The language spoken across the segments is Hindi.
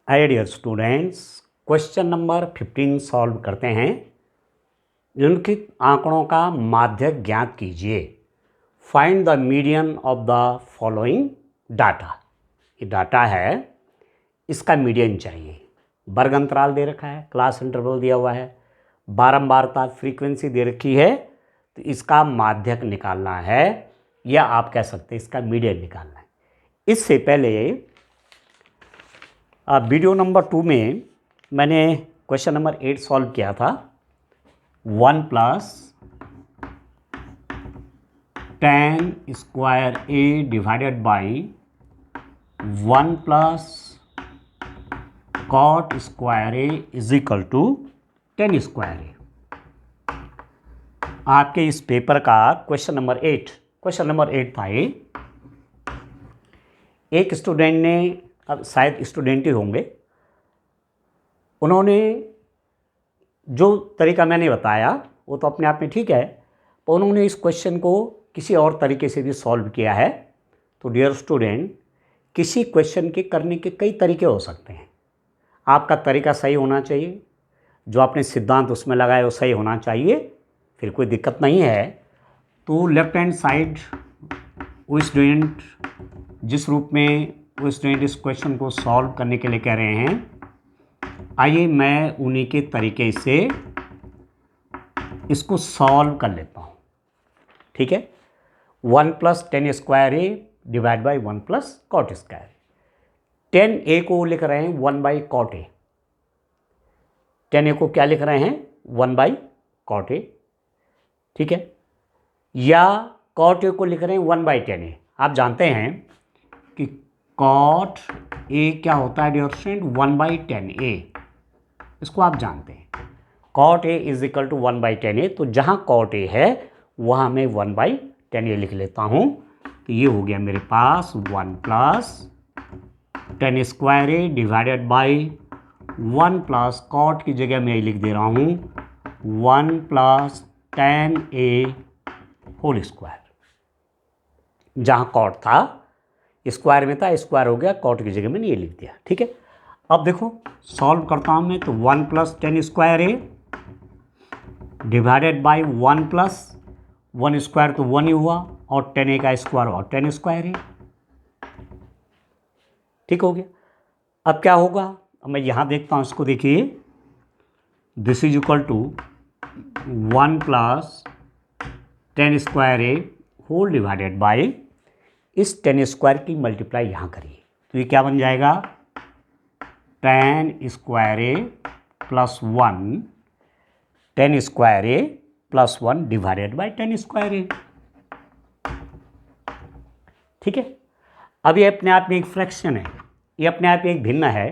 हाय dear students, question number 15 solve करते हैं। निम्नलिखित आंकड़ों का माध्यक ज्ञात कीजिए। Find the median of the following data. ये डाटा है, इसका मीडियन चाहिए। वर्ग अंतराल दे रखा है, क्लास इंटरवल दिया हुआ है, बारंबारता फ्रीक्वेंसी दे रखी है। तो इसका माध्यक निकालना है, या आप कह सकते हैं इसका मीडियन निकालना है। इससे पहले वीडियो नंबर 2 में मैंने क्वेश्चन नंबर 8 सॉल्व किया था। 1 plus tan square A divided by 1 plus cot square A is equal to tan square A. आपके इस पेपर का क्वेश्चन नंबर 8 था ये। एक स्टूडेंट ने, अब शायद स्टूडेंट ही होंगे, उन्होंने जो तरीका मैंने बताया वो तो अपने आप में ठीक है, पर उन्होंने इस क्वेश्चन को किसी और तरीके से भी सॉल्व किया है। तो डियर स्टूडेंट, किसी क्वेश्चन के करने के कई तरीके हो सकते हैं। आपका तरीका सही होना चाहिए, जो आपने सिद्धांत उसमें लगाया वो सही होना चाहिए, फिर कोई दिक्कत नहीं है। तो लेफ्ट हैंड साइड वो स्टूडेंट जिस रूप में वो स्टूडेंट इस क्वेश्चन को सॉल्व करने के लिए कह रहे हैं, आइए मैं उन्हीं के तरीके से इसको सॉल्व कर लेता हूँ। ठीक है, 1 plus tan square A divide by 1 plus cot square. tan A को लिख रहे हैं 1 by cot A. tan A को क्या लिख रहे हैं? 1 बाई कॉट ए। ठीक है, या कॉट ए को लिख रहे हैं 1 बाई tan ए। आप जानते हैं कि कॉट ए क्या होता है dear student? 1 by tan A. इसको आप जानते हैं, cot A is equal to 1 by tan A. तो जहाँ कॉट ए है वहाँ मैं 1 बाई tan ए लिख लेता हूँ। तो ये हो गया मेरे पास 1 plus tan square A divided by 1 plus cot की जगह मैं लिख दे रहा हूँ 1 plus tan A whole square. जहाँ कॉट था स्क्वायर में था, स्क्वायर हो गया, कॉट की जगह मैंने ये लिख दिया। ठीक है, अब देखो सॉल्व करता हूँ मैं। तो 1 plus tan square A divided by 1 plus 1 square तो 1 ही हुआ, और tan ए का स्क्वायर और tan स्क्वायर ए। ठीक हो गया। अब क्या होगा? अब मैं यहाँ देखता हूँ, इसको देखिए, this is equal to 1 plus tan square A whole divided by इस tan स्क्वायर की मल्टीप्लाई यहाँ करिए। तो ये क्या बन जाएगा? tan square A plus 1 tan square A plus 1 divided by tan square A. ठीक है, अब ये अपने आप में एक फ्रैक्शन है, ये अपने आप में एक भिन्न है।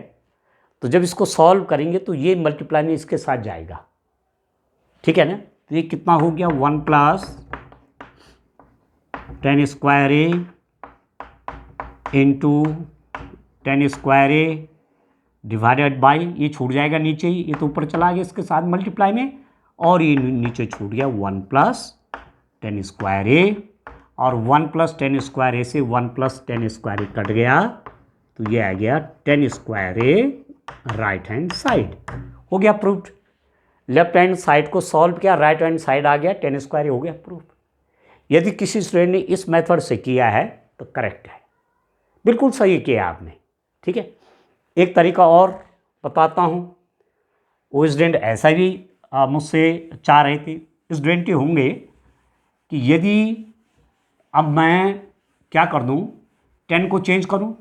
तो जब इसको सॉल्व करेंगे तो ये मल्टीप्लाई में इसके साथ जाएगा। ठीक है ना? तो ये कितना हो गया? 1 plus tan square A into tan square A divided by, ये छूट जाएगा नीचे ही, ये तो ऊपर चला गया इसके साथ मल्टीप्लाई में, और ये नीचे छूट गया 1 प्लस tan स्क्वायर ए, और 1 प्लस tan स्क्वायर ए से 1 प्लस tan स्क्वायर ए कट गया, तो ये आ गया tan स्क्वायर ए राइट हैंड साइड। हो गया प्रूफ्ड। लेफ्ट हैंड साइड को सॉल्व किया, राइट हैंड साइड आ गया, tan स्क्वायर ए हो गया प्रूफ। यदि किसी स्टूडेंट ने इस मेथड से किया है तो करेक्ट है, बिल्कुल सही किया आपने। ठीक है, एक तरीका और बताता हूँ। वो स्टूडेंट ऐसा भी मुझसे चाह रहे थे, स्टूडेंट ही होंगे, कि यदि अब मैं क्या कर दूँ, tan को चेंज करूँ,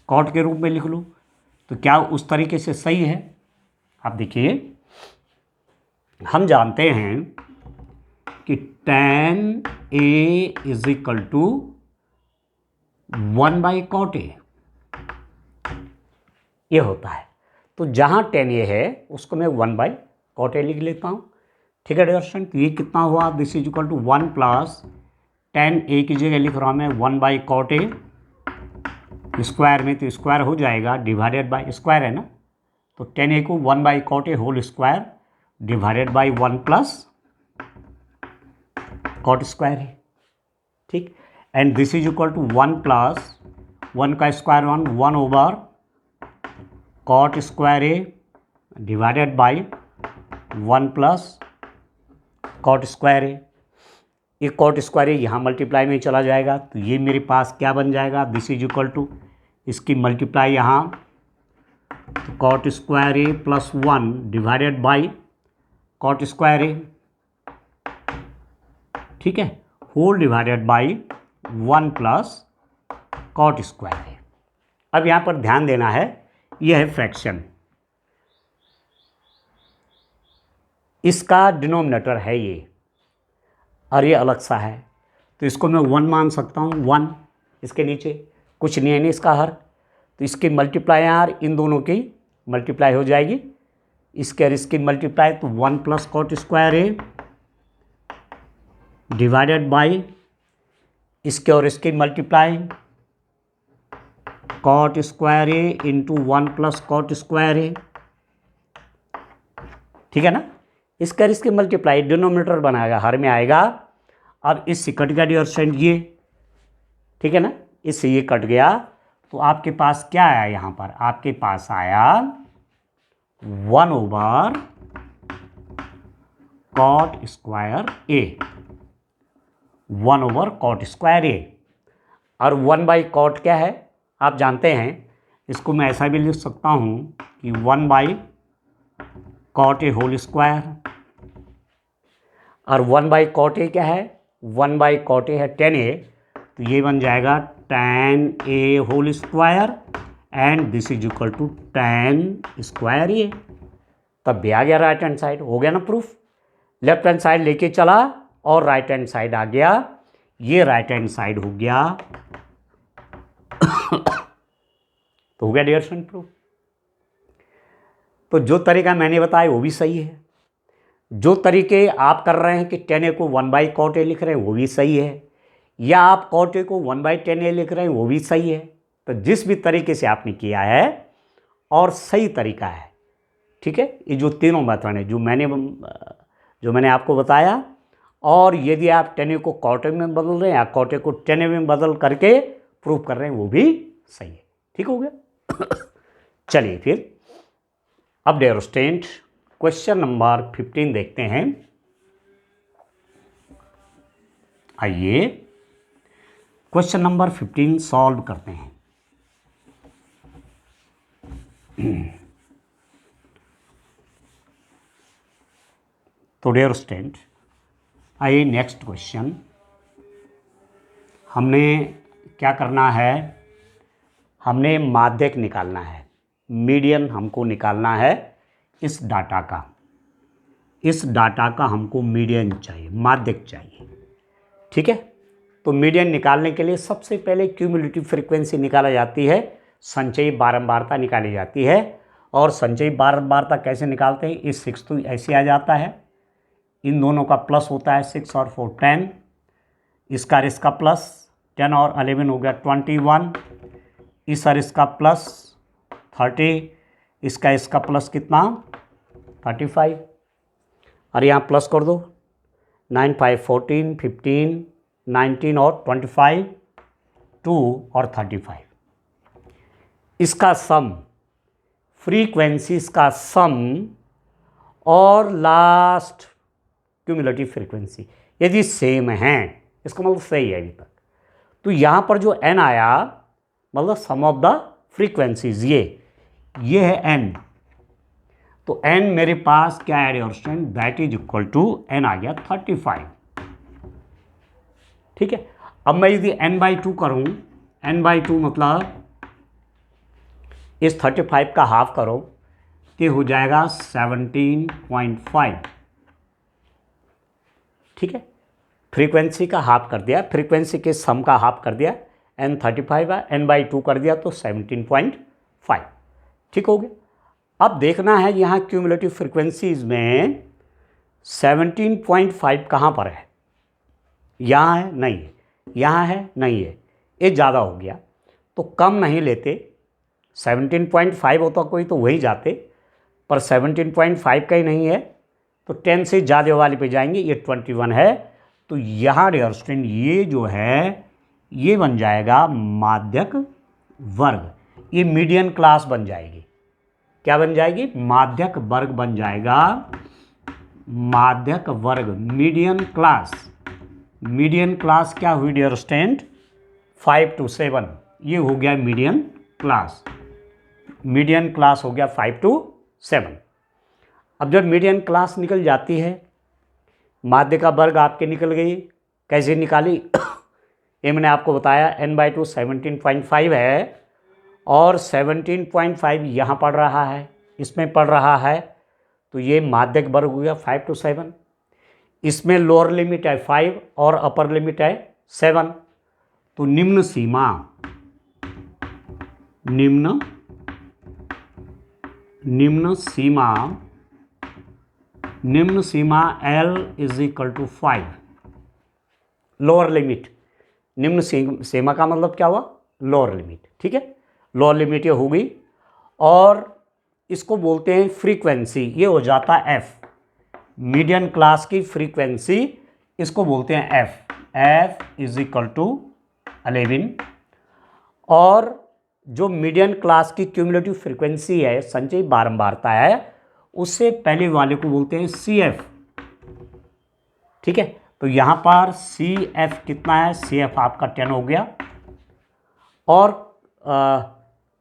कॉट के रूप में लिख लूँ, तो क्या उस तरीके से सही है? आप देखिए, हम जानते हैं कि tan A is equal to 1 by cot A, ये होता है। तो जहाँ tan ए है उसको मैं 1 बाई कॉट ए लिख लेता हूँ। ठीक है डियर स्टूडेंट, तो ये कितना हुआ? This is equal to 1 plus tan A की जगह लिख रहा हूँ मैं 1 बाई कॉट ए, स्क्वायर में तो स्क्वायर हो जाएगा, डिवाइडेड बाई, स्क्वायर है ना, तो tan ए को 1 by cot A whole square divided by 1 plus cot square है। ठीक, and this is equal to 1 plus 1 का square 1 over cot square A divided by 1 plus cot square A. ये कॉट स्क्वायर ए यहाँ मल्टीप्लाई में चला जाएगा, तो ये मेरे पास क्या बन जाएगा, दिस इज इक्वल टू इसकी मल्टीप्लाई यहाँ, तो cot square A plus 1 divided by cot square A, ठीक है, whole divided by 1 plus cot square A. अब यहाँ पर ध्यान देना है, यह है फ्रैक्शन, इसका डिनोमिनेटर है ये और ये अलग सा है, तो इसको मैं 1 मान सकता हूँ, 1 इसके नीचे कुछ नहीं है नहीं इसका हर, तो इसकी मल्टीप्लाई यार इन दोनों की मल्टीप्लाई हो जाएगी, इसके और इसकी मल्टीप्लाई, तो 1 plus cot square A divided by इसके और इसकी multiply cot square A into 1 plus cot square A, ठीक है ना। इसका इसकी मल्टीप्लाई डिनोमिनेटर बनाएगा, हर में आएगा, अब इससे कट गया डियर स्टूडेंट ये, ठीक है ना, इससे ये कट गया, तो आपके पास क्या आया, यहाँ पर आपके पास आया 1 ओवर कॉट स्क्वायर ए, 1 ओवर कॉट स्क्वायर ए, और 1 बाई कॉट क्या है आप जानते हैं, इसको मैं ऐसा भी लिख सकता हूँ कि 1 by cot A whole square, और 1 बाई कॉट ए क्या है, 1 बाई कॉट ए है 10a, तो ये बन जाएगा 10a whole square and this is equal to 10 square A. तब भी आ गया राइट हैंड साइड, हो गया ना प्रूफ, लेफ्ट हैंड साइड लेके चला और राइट हैंड साइड आ गया, ये राइट हैंड साइड हो गया तो हो गया डियर स्टूडेंट प्रूफ। तो जो तरीका मैंने बताया वो भी सही है, जो तरीके आप कर रहे हैं कि 10a को 1 बाई कॉट ए लिख रहे हैं वो भी सही है, या आप कॉट ए को 1 बाई 10a लिख रहे हैं वो भी सही है। तो जिस भी तरीके से आपने किया है और सही तरीका है, ठीक है, ये जो तीनों मेथड है जो मैंने आपको बताया, और यदि आप 10a को कॉट ए में बदल रहे हैं या कॉट ए को 10a में बदल करके प्रूफ कर रहे हैं वो भी सही है, ठीक हो गया। चलिए फिर अब डियर स्टूडेंट क्वेश्चन नंबर 15 देखते हैं। आइए क्वेश्चन नंबर 15 सॉल्व करते हैं। तो डियर स्टूडेंट आइए नेक्स्ट क्वेश्चन, हमने क्या करना है, हमने माध्यक निकालना है, मीडियन हमको निकालना है इस डाटा का, इस डाटा का हमको मीडियन चाहिए, माध्यक चाहिए, ठीक है। तो मीडियन निकालने के लिए सबसे पहले क्यूमुलेटिव फ्रीक्वेंसी निकाला जाती है, संचयी बारंबारता निकाली जाती है, और संचयी बारंबारता कैसे निकालते हैं, इस 6 तो ऐसे आ जाता है, इन दोनों का प्लस होता है 6 और 4 10, इसका और इसका प्लस 10 और 11 हो गया 21, इस और इसका प्लस 30, इसका प्लस कितना 35, और यहाँ प्लस कर दो 9 5 14 15 19 और 25 2 और 35, इसका सम फ्रीक्वेंसीज का सम और लास्ट क्यूमुलेटिव फ्रीक्वेंसी यदि सेम हैं, इसका मतलब सही है अभी तक, तो यहाँ पर जो n आया मतलब सम ऑफ द फ्रीक्वेंसीज, ये है n, तो n मेरे पास क्या है dear student, that is equal to n आ गया 35, ठीक है। अब मैं यदि n/2 करूं, n/2 मतलब इस 35 का हाफ करो कि हो जाएगा 17.5, ठीक है, फ्रीक्वेंसी का हाफ कर दिया, फ्रीक्वेंसी के सम का हाफ कर दिया, n 35 है, n/2 कर दिया तो 17.5, ठीक हो गया। अब देखना है यहाँ क्यूमुलेटिव फ्रीक्वेंसीज में 17.5 कहाँ पर है, यहाँ है नहीं है, यहाँ है नहीं है, ये ज़्यादा हो गया तो कम नहीं लेते, 17.5 होता कोई तो वही जाते, पर 17.5 का ही नहीं है तो 10 से ज़्यादा वाले पे जाएंगे, ये 21 है, तो यहाँ डियर स्टूडेंट ये जो है ये बन जाएगा माध्यक वर्ग, ये मीडियन क्लास बन जाएगी, क्या बन जाएगी, माध्यक वर्ग बन जाएगा, माध्यक वर्ग, मीडियन क्लास। मीडियन क्लास क्या हुई डियर स्टूडेंट, 5 to 7, ये हो गया मीडियन क्लास। मीडियन क्लास हो गया 5 to 7। अब जब मीडियन क्लास निकल जाती है, माध्य का वर्ग आपके निकल गई, कैसे निकाली ये मैंने आपको बताया, n/2 17.5 है और 17.5 यहाँ पढ़ रहा है, इसमें पढ़ रहा है, तो ये माध्यक वर्ग हो गया 5 to 7। इसमें लोअर लिमिट है 5 और अपर लिमिट है 7, तो निम्न सीमा, निम्न सीमा L = 5, लोअर लिमिट, निम्न सीमा का मतलब क्या हुआ, लोअर लिमिट, ठीक है, लोअर लिमिट ये होगी। और इसको बोलते हैं फ्रीक्वेंसी, ये हो जाता है F, मीडियन क्लास की फ्रीक्वेंसी इसको बोलते हैं F = 11। और जो मीडियन क्लास की क्यूमुलेटिव फ्रीक्वेंसी है, संचयी बारंबारता है, उससे पहले वाले को बोलते हैं CF, ठीक है। तो यहाँ पर CF कितना है, CF आपका 10 हो गया। और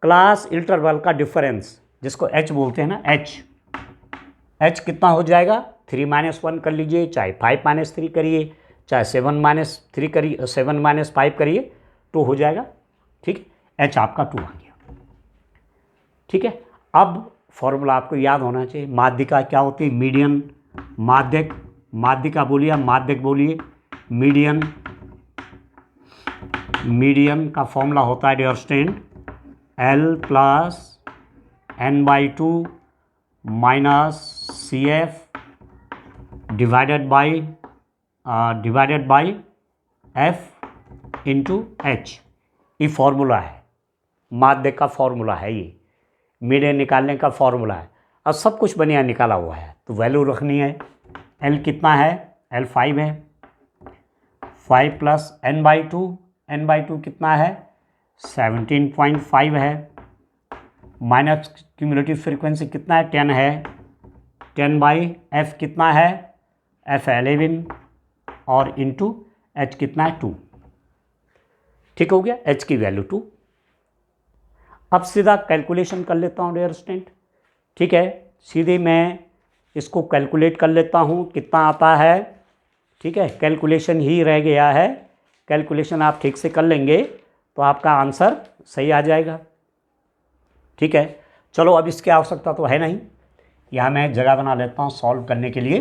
क्लास इंटरवल का डिफरेंस जिसको H बोलते हैं ना, H कितना हो जाएगा, 3-1 कर लीजिए, चाहे 5-3 करिए, चाहे 7-3 करिए, 7-5 करिए, 2 हो जाएगा, ठीक है। H आपका 2 आ गया, ठीक है। अब फॉर्मूला आपको याद होना चाहिए, माध्यिका क्या होती है, मीडियन, माध्यक, माध्यिका बोलिए, माध्यक बोलिए, मीडियन का फॉर्मूला होता है dear student, L + n/2 - CF divided by F × H, ये फॉर्मूला है, माध्यक का फॉर्मूला है, ये मीडियन निकालने का फॉर्मूला है। अब सब कुछ बढ़िया निकाला हुआ है, तो वैल्यू रखनी है। L कितना है, L 5 है, 5 + n/2 कितना है, 17.5 है, माइनस क्यूमुलेटिव फ्रीक्वेंसी कितना है, 10 है, 10/F कितना है, F 11 और इंटू H कितना है, 2, ठीक हो गया, H की वैल्यू 2। अब सीधा कैलकुलेशन कर लेता हूँ डियर स्टूडेंट, ठीक है, सीधे मैं इसको कैलकुलेट कर लेता हूँ, कितना आता है, ठीक है, कैलकुलेशन ही रह गया है, कैलकुलेशन आप ठीक से कर लेंगे तो आपका आंसर सही आ जाएगा, ठीक है। चलो अब इसकी आवश्यकता तो है नहीं, यहाँ मैं जगह बना लेता हूँ सॉल्व करने के लिए।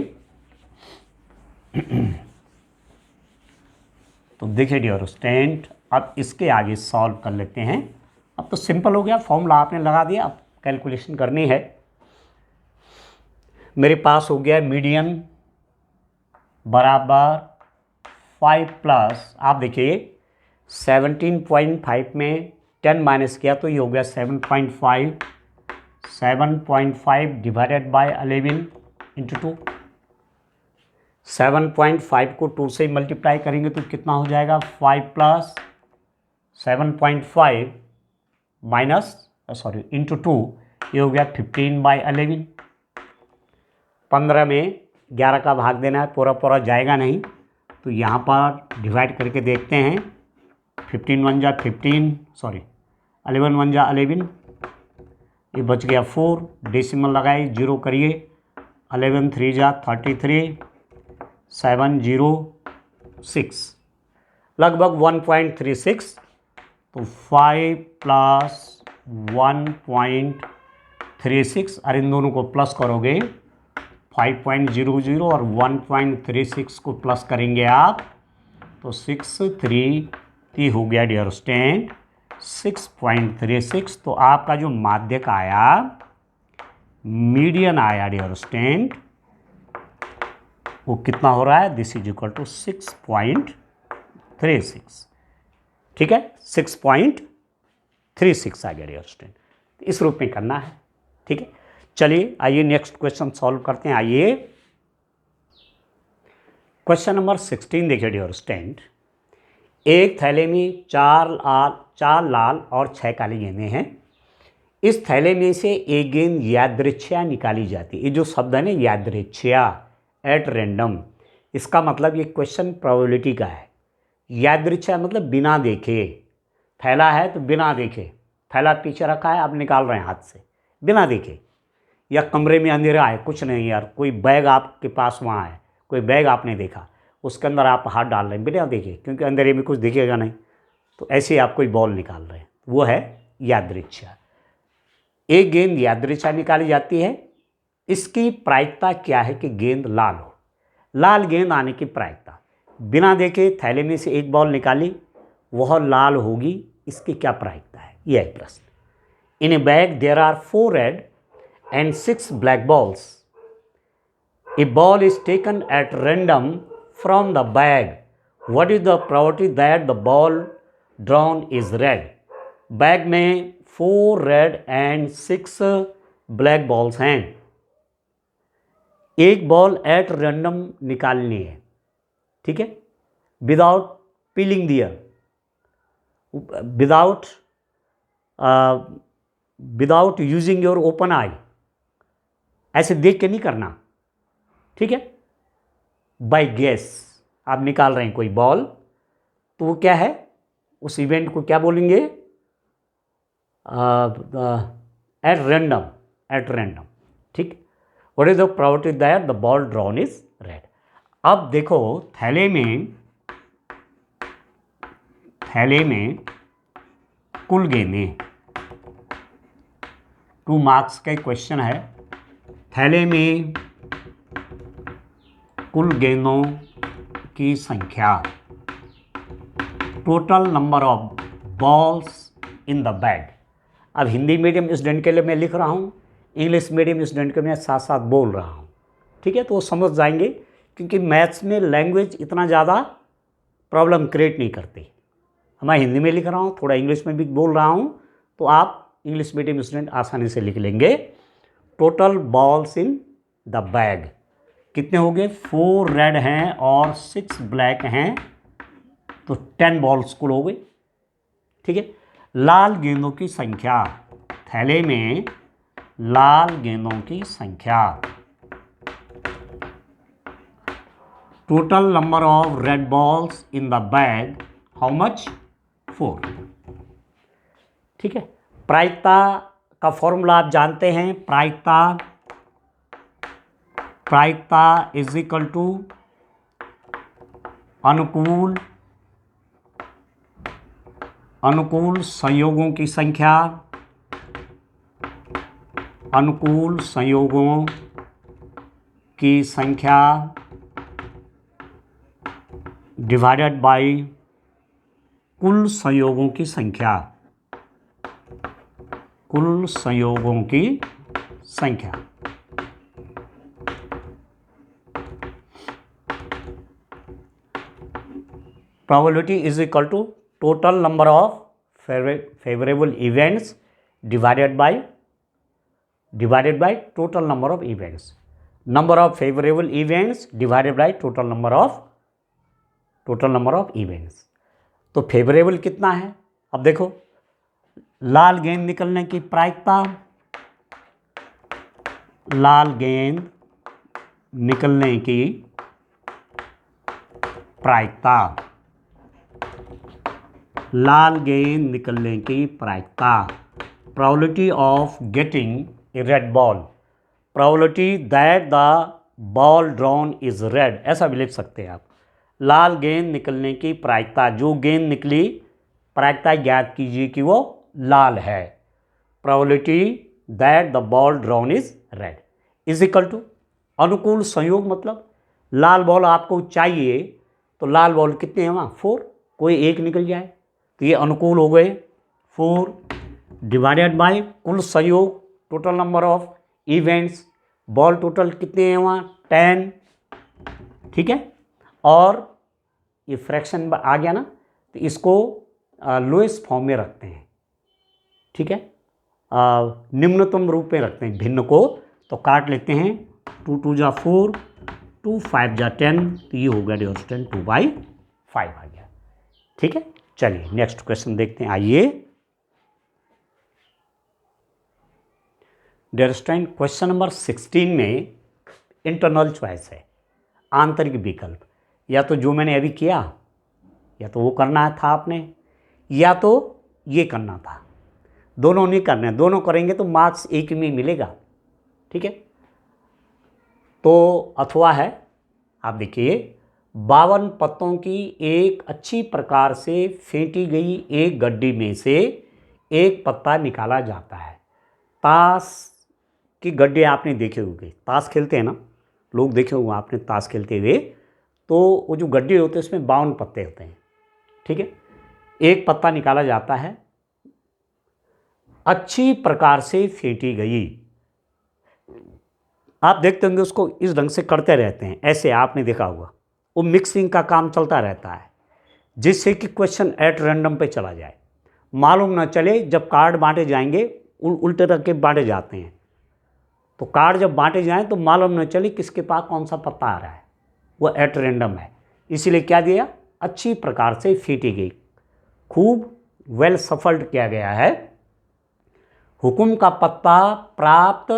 तो देखिए डियर स्टूडेंट, अब इसके आगे सॉल्व कर लेते हैं। अब तो सिंपल हो गया, फॉर्मूला आपने लगा दिया, अब कैलकुलेशन करनी है। मेरे पास हो गया मीडियन बराबर 5 प्लस, आप देखिए 17.5 में 10 माइनस किया तो ये हो गया 7.5, 7.5 डिवाइडेड बाय 11 × 2, 7.5 को 2 से मल्टीप्लाई करेंगे तो कितना हो जाएगा, 5 + 7.5 इंटू 2, ये हो गया 15/11। 15 में 11 का भाग देना है, पूरा पूरा जाएगा नहीं, तो यहाँ पर डिवाइड करके देखते हैं, 15 × 1 = 15, 11 × 1 = 11, ये बच गया 4, डेसिमल लगाए, 0 करिए, 11 × 3 = 33, 706, लगभग 1.36, तो 5 + 1.36, और इन दोनों को प्लस करोगे 5.00 और 1.36 को प्लस करेंगे आप तो 63 हो गया डियर स्टूडेंट, 6.36। तो आपका जो माध्यक आया, मीडियन आया डियर स्टूडेंट, वो कितना हो रहा है, दिस = 6.36, ठीक है, 6.36 आ गया डियर स्टूडेंट। इस रूप में करना है, ठीक है। चलिए आइए नेक्स्ट क्वेश्चन सॉल्व करते हैं। आइए क्वेश्चन नंबर 16 देखिए डियर स्टूडेंट, एक थैले में 4 लाल और 6 काली गेंदें हैं। इस थैले में से एक गेंद यादृच्छया निकाली जाती है। ये जो शब्द है ना यादृच्छया, एट रैंडम, इसका मतलब ये क्वेश्चन प्रोबेबिलिटी का है। यादृच्छया मतलब बिना देखे, थैला है तो बिना देखे, थैला पीछे रखा है आप निकाल रहे हैं हाथ से बिना देखे, या कमरे में अंधेरा है कुछ नहीं यार, कोई बैग आपके पास वहाँ है, कोई बैग आपने देखा उसके अंदर आप हाथ डाल रहे हैं बिना देखे, क्योंकि अंधेरे में कुछ दिखेगा नहीं, तो ऐसे आप कोई बॉल निकाल रहे हैं, वो है यादृच्छया। एक गेंद यादृच्छया निकाली जाती है। इसकी प्रायिकता क्या है कि गेंद लाल हो। लाल गेंद आने की प्रायिकता, बिना देखे थैले में से एक बॉल निकाली, वह लाल होगी, इसकी क्या प्रायिकता है, यह है प्रश्न। In a bag there are 4 red and 6 black balls. A ball is taken at random from the bag. What is the probability that the ball drawn is red? Bag में 4 रेड एंड 6 ब्लैक बॉल्स हैं। एक बॉल एट रैंडम निकालनी है, ठीक है, without peeling there, without using your open eye, ऐसे देख के नहीं करना, ठीक है। बाय गेस आप निकाल रहे हैं कोई बॉल, तो वो क्या है, उस इवेंट को क्या बोलेंगे, एट रैंडम, ठीक। What is the probability that the ball drawn is red. अब देखो थैले में कुल गेंदें, 2 मार्क्स का क्वेश्चन है। थैले में कुल गेंदों की संख्या, total number of balls in the bag. अब हिंदी मीडियम स्टूडेंट के लिए मैं लिख रहा हूँ, इंग्लिश मीडियम स्टूडेंट के मैं साथ साथ बोल रहा हूँ, ठीक है, तो वो समझ जाएंगे, क्योंकि मैथ्स में लैंग्वेज इतना ज़्यादा प्रॉब्लम क्रिएट नहीं करती। मैं हिंदी में लिख रहा हूँ, थोड़ा इंग्लिश में भी बोल रहा हूँ, तो आप इंग्लिश मीडियम स्टूडेंट आसानी से लिख लेंगे। Total balls in the bag कितने हो गए, 4 रेड हैं और 6 ब्लैक हैं, तो 10 बॉल्स कुल हो गए, ठीक है। लाल गेंदों की संख्या, थैले में लाल गेंदों की संख्या, total number of red balls in the bag, how much, 4, ठीक है। प्रायिकता का फॉर्मूला आप जानते हैं, प्रायिकता इज इक्वल टू अनुकूल संयोगों की संख्या, अनुकूल संयोगों की संख्या डिवाइडेड बाय कुल संयोगों की संख्या, कुल संयोगों की संख्या। Probability is equal to total number of favourable events divided by total number of events, number of favourable events divided by total number of events. तो फेवरेबल कितना है, अब देखो लाल गेंद निकलने की प्रायिकता, लाल गेंद निकलने की प्रायिकता, लाल गेंद निकलने की प्रायिकता, probability of getting A red ball, probability that the ball drawn is red, ऐसा भी लिख सकते हैं आप। लाल गेंद निकलने की प्रायिकता, जो गेंद निकली प्रायिकता ज्ञात कीजिए कि वो लाल है, probability that the ball drawn is red is equal to अनुकूल संयोग, मतलब लाल बॉल आपको चाहिए, तो लाल बॉल कितने हैं वहाँ, 4, कोई एक निकल जाए तो ये अनुकूल हो गए 4, डिवाइडेड बाय कुल संयोग, total number of events, ball total कितने हैं वहाँ 10, ठीक है। और ये फ्रैक्शन आ गया ना, तो इसको लोएस्ट फॉर्म में रखते हैं, ठीक है, निम्नतम रूप में रखते हैं भिन्न को, तो काट लेते हैं, 2 2 जा 4, 2 5 जा 10, तो ये हो गया डिस्टेंस 2/5 आ गया, ठीक है। चलिए नेक्स्ट क्वेश्चन देखते हैं, आइए। डियर स्टूडेंट, क्वेश्चन नंबर 16 में इंटरनल चॉइस है, आंतरिक विकल्प। या तो जो मैंने अभी किया, या तो वो करना था आपने, या तो ये करना था। दोनों नहीं करने, दोनों करेंगे तो मार्क्स एक में मिलेगा। ठीक है, तो अथवा है, आप देखिए, 52 पत्तों की एक अच्छी प्रकार से फेंटी गई एक गड्डी में से एक पत्ता निकाला जाता है। ताश की गड्ढे आपने देखे होंगे, ताश खेलते हैं ना लोग, देखे होंगे आपने ताश खेलते हुए। तो वो जो गड्ढे होते हैं उसमें 52 पत्ते होते हैं। ठीक है, एक पत्ता निकाला जाता है, अच्छी प्रकार से फेंटी गई। आप देखते होंगे उसको इस ढंग से करते रहते हैं, ऐसे आपने देखा होगा। वो मिक्सिंग का काम चलता रहता है, जिससे कि क्वेश्चन एट रैंडम पे चला जाए, मालूम ना चले। जब कार्ड बांटे जाएंगे, उल्टे रख के बांटे जाते हैं, तो कार्ड जब बांटे जाएं तो मालूम न चले किसके पास कौन सा पत्ता आ रहा है, वो एट रैंडम है। इसीलिए क्या दिया, अच्छी प्रकार से फीटी गई, खूब वेल सफल्ड किया गया है। हुकुम का पत्ता प्राप्त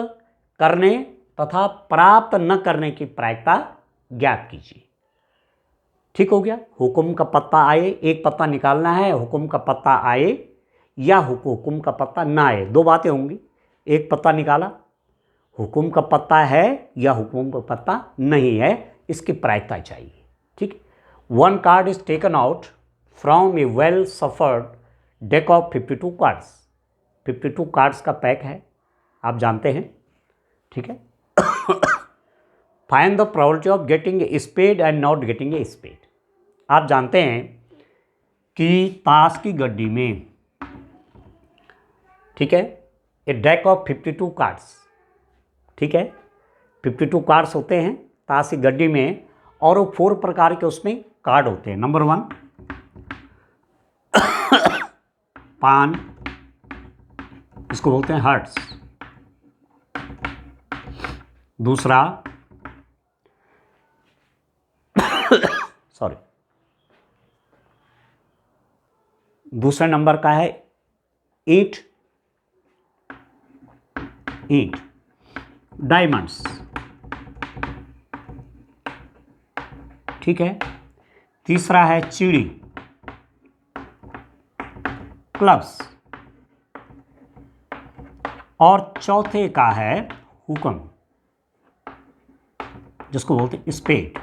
करने तथा प्राप्त न करने की प्रायिकता ज्ञात कीजिए। ठीक हो गया, हुकुम का पत्ता आए, एक पत्ता निकालना है, हुकुम का पत्ता आए या हुकुम का पत्ता ना आए, दो बातें होंगी। एक पत्ता निकाला, हुकुम का पत्ता है या हुकुम का पत्ता नहीं है, इसकी प्रायिकता चाहिए। ठीक, 1 card is taken out from a well shuffled deck of 52 cards. 52 cards का पैक है, आप जानते हैं। ठीक है, find the probability of getting a spade and not getting a spade. आप जानते हैं कि ताश की गड्डी में, ठीक है, ए डेक ऑफ 52 कार्ड्स, ठीक है, 52 कार्ड्स होते हैं ताश की गड्डी में, और वो 4 प्रकार के उसमें कार्ड होते हैं। नंबर 1 पान, इसको बोलते हैं हार्ट्स। दूसरा सॉरी, दूसरे नंबर का है ईंट, ईंट, डायमंड्स। ठीक है, तीसरा है चिड़ी, क्लब्स, और चौथे का है हुक्म, जिसको बोलते हैं स्पेड।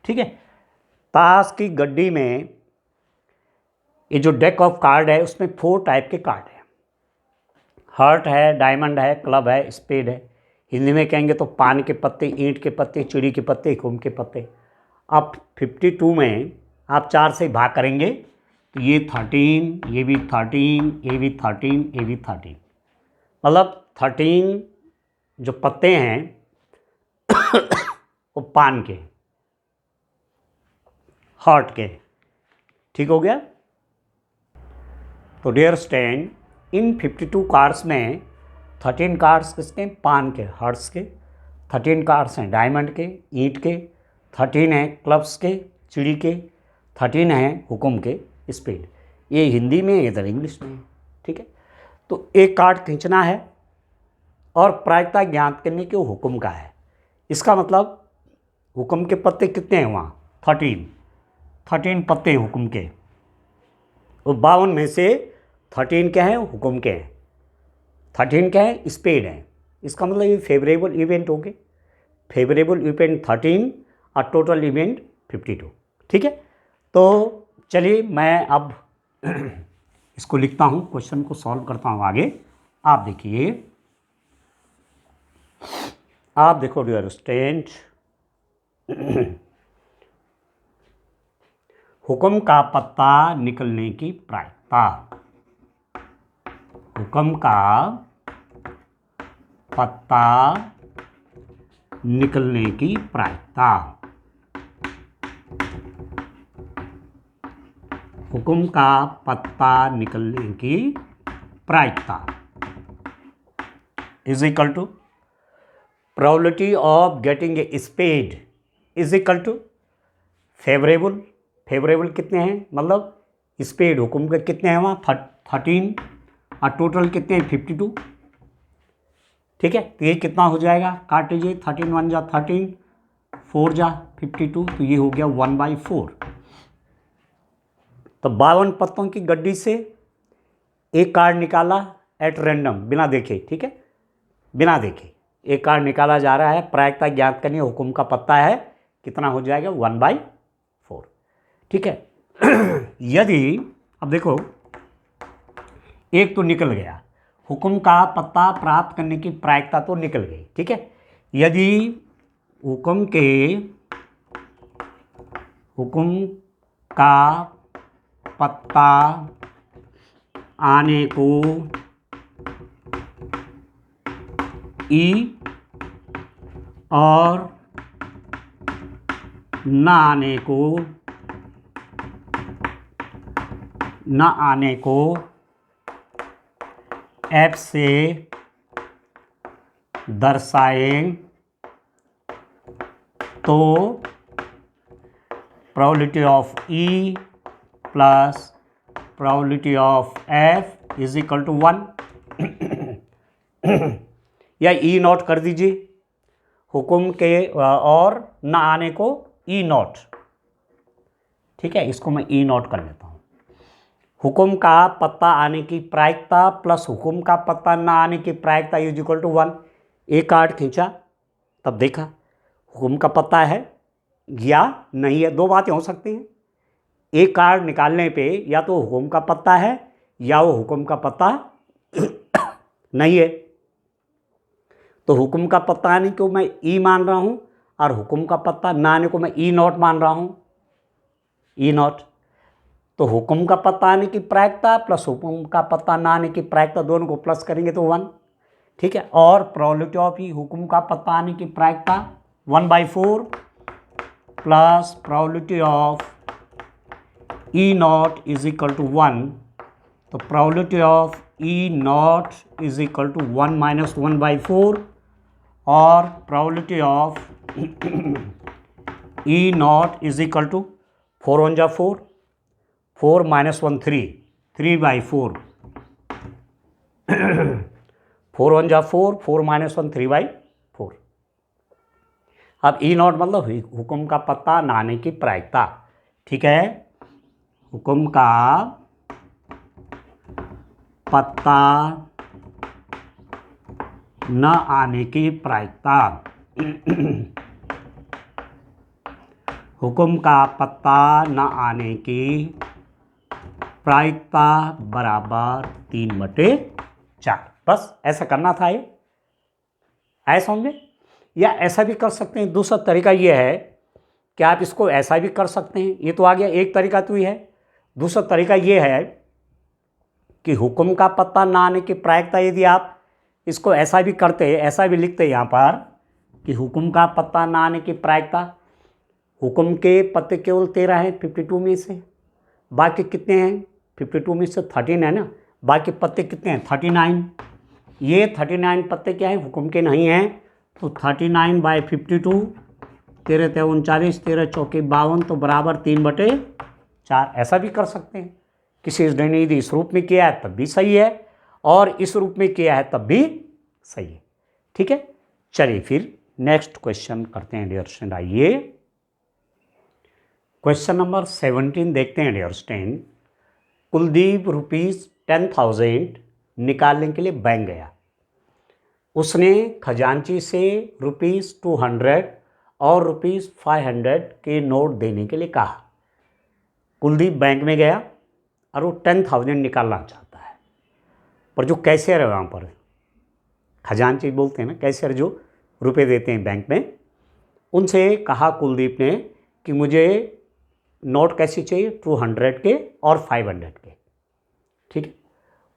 ठीक है, ताश की गड्डी में ये जो डेक ऑफ कार्ड है उसमें 4 टाइप के कार्ड है। हार्ट है, डायमंड है, क्लब है, स्पेड है। हिंदी में कहेंगे तो पान के पत्ते, ईंट के पत्ते, चिड़ी के पत्ते, हुक्म के पत्ते। अब 52 में आप 4 से भाग करेंगे तो ये 13, ये भी 13, ये भी 13, ये भी 13, मतलब 13 जो पत्ते हैं वो पान के, हार्ट के। ठीक हो गया। तो डियर स्टूडेंट, इन 52 कार्ड्स में 13 कार्ड्स किसके, पान के, हार्ट्स के, 13 कार्ड्स हैं डायमंड के, ईंट के, 13 हैं क्लब्स के, चिड़ी के, 13 हैं हुक्म के, स्पेड। ये हिंदी में, इधर इंग्लिश में। ठीक है, तो एक कार्ड खींचना है और प्रायिकता ज्ञात करने के हुक्म का है। इसका मतलब हुक्म के पत्ते कितने हैं वहाँ, 13 पत्ते हुक्म के, और 52 में से 13 क्या हैं, हुक्म के हैं, 13 क्या है, स्पेड हैं। इसका मतलब ये फेवरेबल इवेंट हो गए, फेवरेबल इवेंट 13 और टोटल इवेंट 52। ठीक है, तो चलिए मैं अब इसको लिखता हूँ, क्वेश्चन को सॉल्व करता हूँ आगे। आप देखिए, आप देखो डियर स्टूडेंट, हुक्म का पत्ता निकलने की प्रायिकता, हुक्म का पत्ता निकलने की प्रायिकता, हुक्म का पत्ता निकलने की प्रायिकता is equal to probability of getting a spade is equal to favourable, favourable कितने हैं, मतलब स्पेड हुक्म के कितने हैं वहाँ 13 और टोटल कितने हैं 52। ठीक है, तो ये कितना हो जाएगा, काट लीजिए, 13 1 जा 13, 4 जा 52, तो ये हो गया 1/4। तो 52 पत्तों की गड्डी से एक कार्ड निकाला एट रैंडम, बिना देखे। ठीक है, बिना देखे एक कार्ड निकाला जा रहा है, प्रायिकता ज्ञात करनी है, हुक्म का पत्ता है, कितना हो जाएगा 1/4। ठीक है। यदि अब देखो एक तो निकल गया, हुक्म का पत्ता प्राप्त करने की प्रायिकता तो निकल गई। ठीक है, यदि हुक्म का पत्ता आने को ई और न आने को एफ से दर्शाएं तो probability of E plus probability of F is equal to 1। या ई नॉट कर दीजिए, हुक्म के और न आने को ई नॉट। ठीक है, इसको मैं ई नॉट कर लेता हूं। हुक्म का पत्ता आने की प्रायिकता प्लस हुक्म का पत्ता न आने की प्रायिकता इज इक्वल टू 1। एक कार्ड खींचा, तब देखा हुक्म का पत्ता है या नहीं है, दो बातें हो सकती हैं। एक कार्ड निकालने पे या तो हुक्म का पत्ता है या वो हुक्म का पत्ता नहीं है। तो हुक्म का पत्ता आने को मैं ई मान रहा हूं और हुक्म का पत्ता ना आने को मैं ई नॉट मान रहा हूं, ई नॉट। तो हुक्म का पत्ता आने की प्रायिकता प्लस हुक्म का पत्ता ना आने की प्रायिकता, दोनों को प्लस करेंगे तो 1। ठीक है, और प्रोबेबिलिटी ऑफ ई, हुक्म का पत्ता आने की प्रायिकता 1/4 plus probability of E not is equal to 1। तो probability of E not is equal to 1 minus 1/4 और probability of E not is equal to 4 1 जा 4, 4 माइनस 1 3, 3/4, 4 1 जा 4, 4 माइनस 1 3/4। अब ई नॉट मतलब हुक्म का पत्ता न आने की प्रायिकता। ठीक है, हुक्म का पत्ता न आने की प्रायिकता हुक्म का पत्ता न आने की प्रायिकता बराबर 3/4। बस ऐसा करना था ये, ऐसा समझे। या ऐसा भी कर सकते हैं, दूसरा तरीका ये है कि आप इसको ऐसा भी कर सकते हैं। ये तो आ गया, एक तरीका तो ये है। दूसरा तरीका ये है कि हुक्म का पत्ता ना आने की प्रायिकता, यदि आप इसको ऐसा भी करते, ऐसा भी लिखते यहाँ पर कि हुक्म का पत्ता ना आने की प्रायिकता, हुक्म के पत्ते केवल 13 हैं 52 में से, बाकी कितने हैं 52 में से 13 है ना, बाकी पत्ते कितने हैं 39। ये 39 पत्ते क्या हैं, हुक्म के नहीं हैं। तो 39/52, 13 × 39, 13 चौके 52, तो बराबर 3/4। ऐसा भी कर सकते हैं। किसी ने यदि इस रूप में किया है तब भी सही है, और इस रूप में किया है तब भी सही है। ठीक है, चलिए फिर नेक्स्ट क्वेश्चन करते हैं डियर स्टूडेंट। आइए क्वेश्चन नंबर 17 देखते हैं डियर स्टूडेंट। कुलदीप ₹10,000 निकालने के लिए बैंक गया। उसने खजांची से ₹200 और ₹500 के नोट देने के लिए कहा। कुलदीप बैंक में गया और वो 10,000 निकालना चाहता है, पर जो कैशियर है वहाँ पर, खजांची बोलते हैं ना, कैशियर जो रुपए देते हैं बैंक में, उनसे कहा कुलदीप ने कि मुझे नोट कैसे चाहिए, 200 के और 500 के। ठीक है,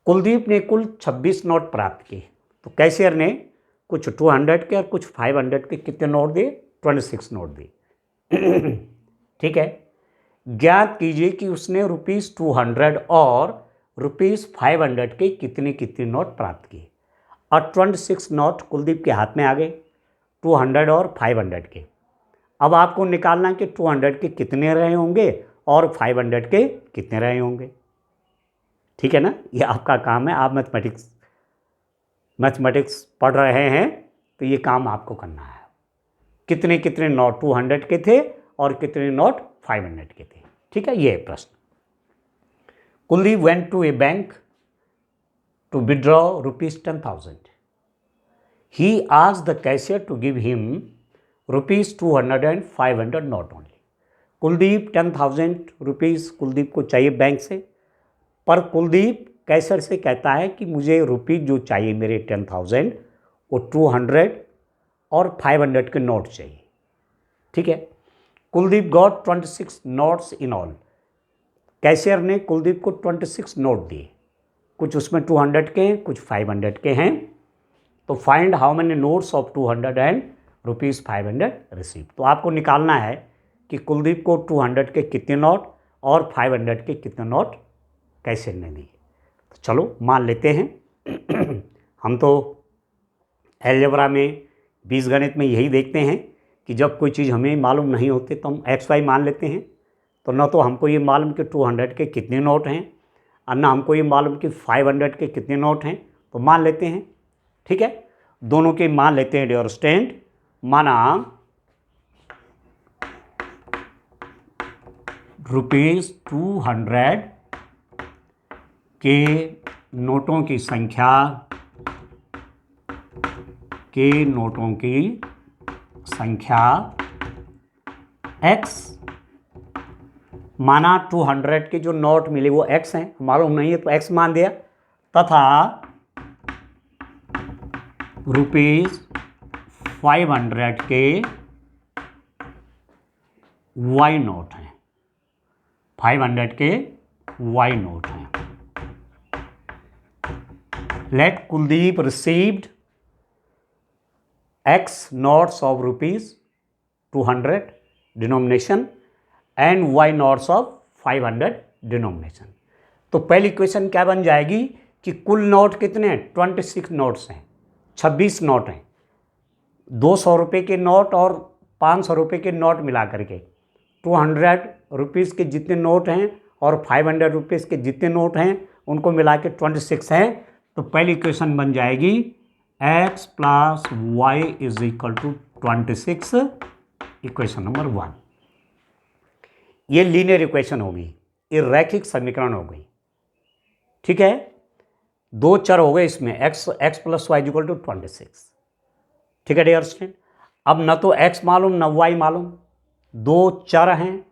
कुलदीप ने कुल 26 नोट प्राप्त किए। तो कैशियर ने कुछ 200 के और कुछ 500 के कितने नोट दिए, 26 नोट दिए। ठीक है, ज्ञात कीजिए कि उसने ₹200 और ₹500 के कितने कितने नोट प्राप्त किए। और 26 नोट कुलदीप के हाथ में आ गए, 200 और 500 के। अब आपको निकालना है कि 200 के कितने रहे होंगे और 500 के कितने रहे होंगे। ठीक है ना, ये आपका काम है, आप मैथमेटिक्स पढ़ रहे हैं तो ये काम आपको करना है। कितने कितने नोट 200 के थे और कितने नोट 500 के थे, ठीक है। ये है प्रश्न। Kuldeep went to a bank to withdraw ₹10,000. He asked the cashier to give him ₹200 and 500 note only. Kuldeep 10,000 rupees Kuldeep को चाहिए बैंक से, पर कुलदीप कैशियर से कहता है कि मुझे रुपीज़ जो चाहिए मेरे 10,000 वो 200 और 500 के नोट चाहिए, ठीक है। Kuldeep got 26 notes in all. Cashier ने कुलदीप को 26 नोट दिए, कुछ उसमें 200 के हैं, कुछ 500 के हैं। तो find how many notes of 200 and ₹500 receive. तो आपको निकालना है कि कुलदीप को 200 के कितने नोट और 500 के कितने नोट कैशियर ने दिए। तो चलो मान लेते हैं हम तो अलजेब्रा में बीजगणित में यही देखते हैं कि जब कोई चीज़ हमें मालूम नहीं होती तो हम XY मान लेते हैं। तो न तो हमको ये मालूम कि 200 के कितने नोट हैं और ना हमको ये मालूम कि 500 के कितने नोट हैं, तो मान लेते हैं, ठीक है। दोनों के मान लेते हैं डियर स्टूडेंट। माना ₹200 के नोटों की संख्या X, माना 200 के जो नोट मिले वो X हैं, मालूम नहीं है तो X मान दिया, तथा ₹500 के Y नोट हैं, 500 के Y नोट हैं। Let Kuldeep received X notes of ₹200 denomination and Y notes of 500 denomination। तो पहली इक्वेशन क्या बन जाएगी कि कुल नोट कितने हैं, 26 नोट्स हैं, 26 नोट हैं। 200 रुपये के नोट और 500 रुपये के नोट मिला करके 200 रुपीज़ के जितने नोट हैं और 500 रुपीज़ के जितने नोट हैं उनको मिला के 26 हैं। तो पहली इक्वेशन बन जाएगी X + Y = 26, इक्वेशन नंबर 1। ये लीनियर इक्वेशन होगी, ये रैखिक समीकरण हो गई, ठीक है। दो चर हो गए इसमें, x + y = 26, ठीक है डियर स्टूडेंट। अब न तो x मालूम न y मालूम, दो चर हैं,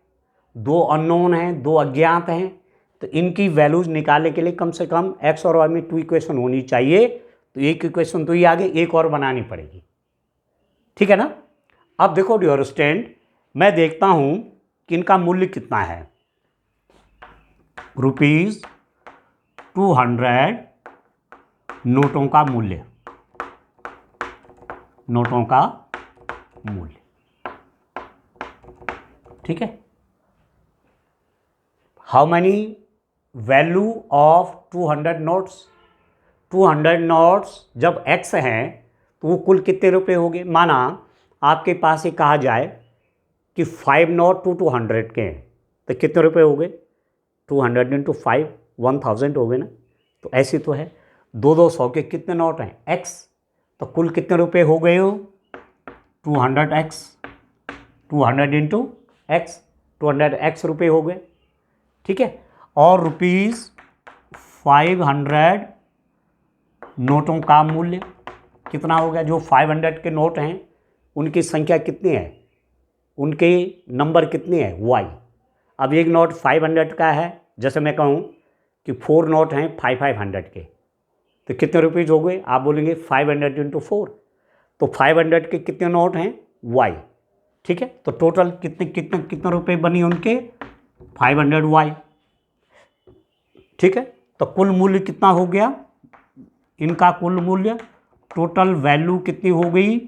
दो अननोन हैं, दो अज्ञात हैं, तो इनकी वैल्यूज निकालने के लिए कम से कम x और y में 2 इक्वेशन होनी चाहिए। तो एक इक्वेशन तो ये आगे एक और बनानी पड़ेगी, ठीक है ना। अब देखो डियर स्टूडेंट, मैं देखता हूं कि इनका मूल्य कितना है। ₹200 नोटों का मूल्य, ठीक है। How many value of 200 notes. 200 notes जब X हैं तो वो कुल कितने रुपए हो गए। माना आपके पास ये कहा जाए कि 5 नोट 200 के हैं तो कितने रुपए हो गए, 200 × 5 1000 हो गए ना। तो ऐसे तो है 200 के कितने नोट हैं X, तो कुल कितने रुपए हो गए हो 200X, 200 × X, 200X रुपये हो गए, ठीक है। और ₹500 नोटों का मूल्य कितना हो गया। जो 500 के नोट हैं उनकी संख्या कितनी है, उनके नंबर कितने हैं Y। अब एक नोट 500 का है, जैसे मैं कहूँ कि 4 नोट हैं 500 के, तो कितने रुपीज़ हो गए, आप बोलेंगे 500 × 4, तो 500 के कितने नोट हैं Y, ठीक है। तो टोटल कितने रुपए बनी उनके 500Y, ठीक है। तो कुल मूल्य कितना हो गया इनका, कुल मूल्य टोटल वैल्यू कितनी हो गई।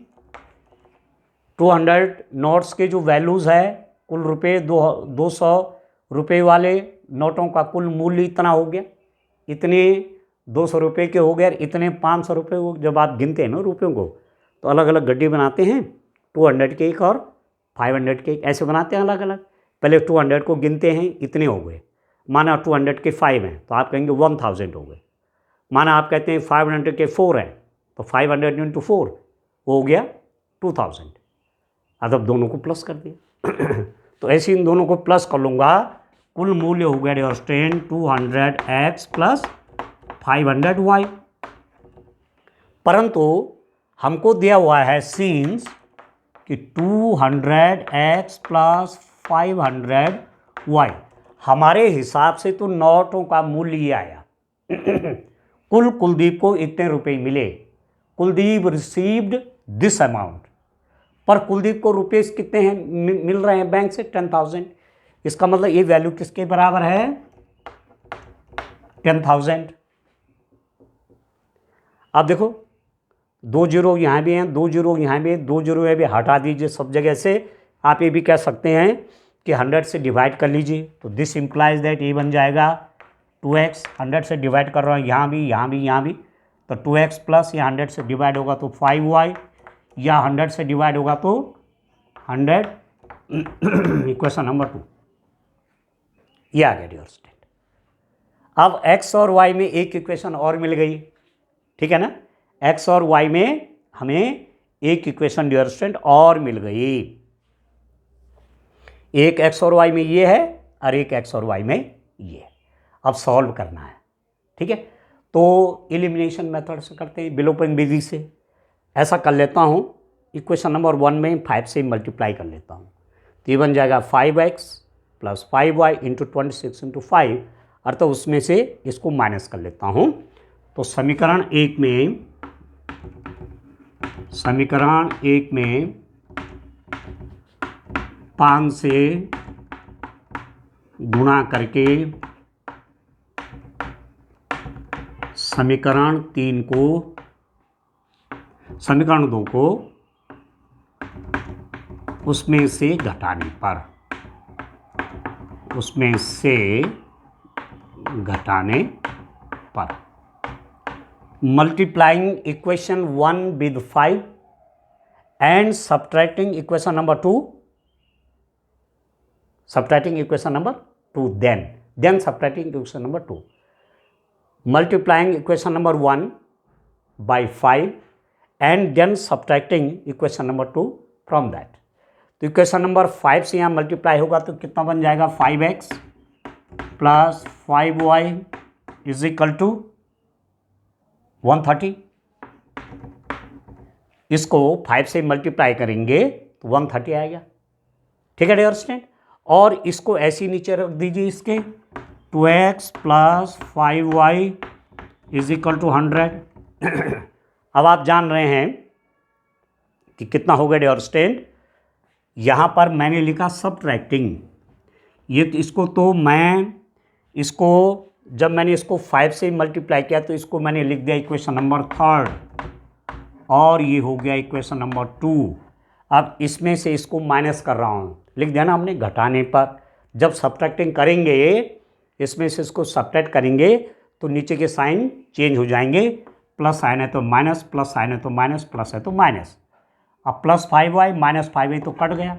200 नोट्स के जो वैल्यूज़ है कुल रुपये 200 रुपये वाले नोटों का कुल मूल्य इतना हो गया, इतने 200 रुपये के हो गए, इतने 500 रुपये को जब आप गिनते हैं ना रुपयों को तो अलग अलग गड्ढे बनाते हैं, 200 के एक और 500 के एक, ऐसे बनाते हैं अलग अलग। पहले 200 को गिनते हैं, इतने हो गए, माना 200 के 5 हैं तो आप कहेंगे 1000 हो गए। माना आप कहते हैं 500 के 4 हैं तो 500 इंटू 4 हो गया 2000। अब दोनों को प्लस कर दिया तो ऐसे इन दोनों को प्लस कर लूँगा, कुल मूल्य हो गया dear student 200x plus 500y। परंतु हमको दिया हुआ है सीन्स कि 200x प्लस 500y, हमारे हिसाब से तो नोटों का मूल्य ये आया कुल कुलदीप को इतने रुपए मिले, कुलदीप रिसीव्ड दिस अमाउंट, पर कुलदीप को रुपये कितने हैं मिल रहे हैं बैंक से 10,000। इसका मतलब ये वैल्यू किसके बराबर है 10,000। अब देखो 2 जीरो यहाँ भी हैं, 2 जीरो यहाँ भी, 2 जीरो ये भी हटा दीजिए सब जगह से। आप ये भी कह सकते हैं कि 100 से डिवाइड कर लीजिए, तो दिस इम्प्लाइज दैट ये बन जाएगा 2x। 100 से डिवाइड कर रहा हूँ यहाँ भी, यहाँ भी, यहाँ भी, तो 2x प्लस या 100 से डिवाइड होगा तो 5y, या 100 से डिवाइड होगा तो 100। इक्वेशन नंबर 2 ये आ गया डियर स्टूडेंट। अब x और y में एक इक्वेशन और मिल गई, ठीक है ना। x और y में हमें एक इक्वेशन डियर स्टूडेंट और मिल गई, एक x और y में ये है और एक x और y में ये। अब सॉल्व करना है, ठीक है। तो एलिमिनेशन मेथड से करते हैं, बिलोपिंग विधि से। ऐसा कर लेता हूँ, इक्वेशन नंबर 1 में 5 से मल्टीप्लाई कर लेता हूँ, तो ये बन जाएगा 5x plus 5y into 26 into 5, अर्थात उसमें से इसको माइनस कर लेता हूँ। तो समीकरण एक में 5 से गुणा करके समीकरण 2 को उसमें से घटाने पर multiplying equation 1 with 5 and subtracting equation number 2, then subtracting equation number 2, multiplying equation number 1 by 5 and then subtracting equation number 2 from that। तो इक्वेशन नंबर 5 से यहाँ मल्टीप्लाई होगा तो कितना बन जाएगा 5x plus 5y is equal to 130। इसको 5 से मल्टीप्लाई करेंगे तो 130 आएगा, ठीक है डियर स्टूडेंट। और इसको ऐसे ही नीचे रख दीजिए, इसके 2x plus 5y is equal to 100। अब आप जान रहे हैं कि कितना हो गया डियर स्टूडेंट। यहाँ पर मैंने लिखा सब्ट्रैक्टिंग, ये इसको तो मैं इसको जब मैंने इसको 5 से मल्टीप्लाई किया तो इसको मैंने लिख दिया इक्वेशन नंबर 3 और ये हो गया इक्वेशन नंबर 2। अब इसमें से इसको माइनस कर रहा हूँ, लिख दिया ना हमने घटाने पर। जब सब्ट्रैक्टिंग करेंगे इसमें से इसको सब्ट्रैक्ट करेंगे तो नीचे के साइन चेंज हो जाएंगे, प्लस साइन है तो माइनस, प्लस साइन है तो माइनस, प्लस है तो माइनस। अब प्लस 5y माइनस 5y तो कट गया,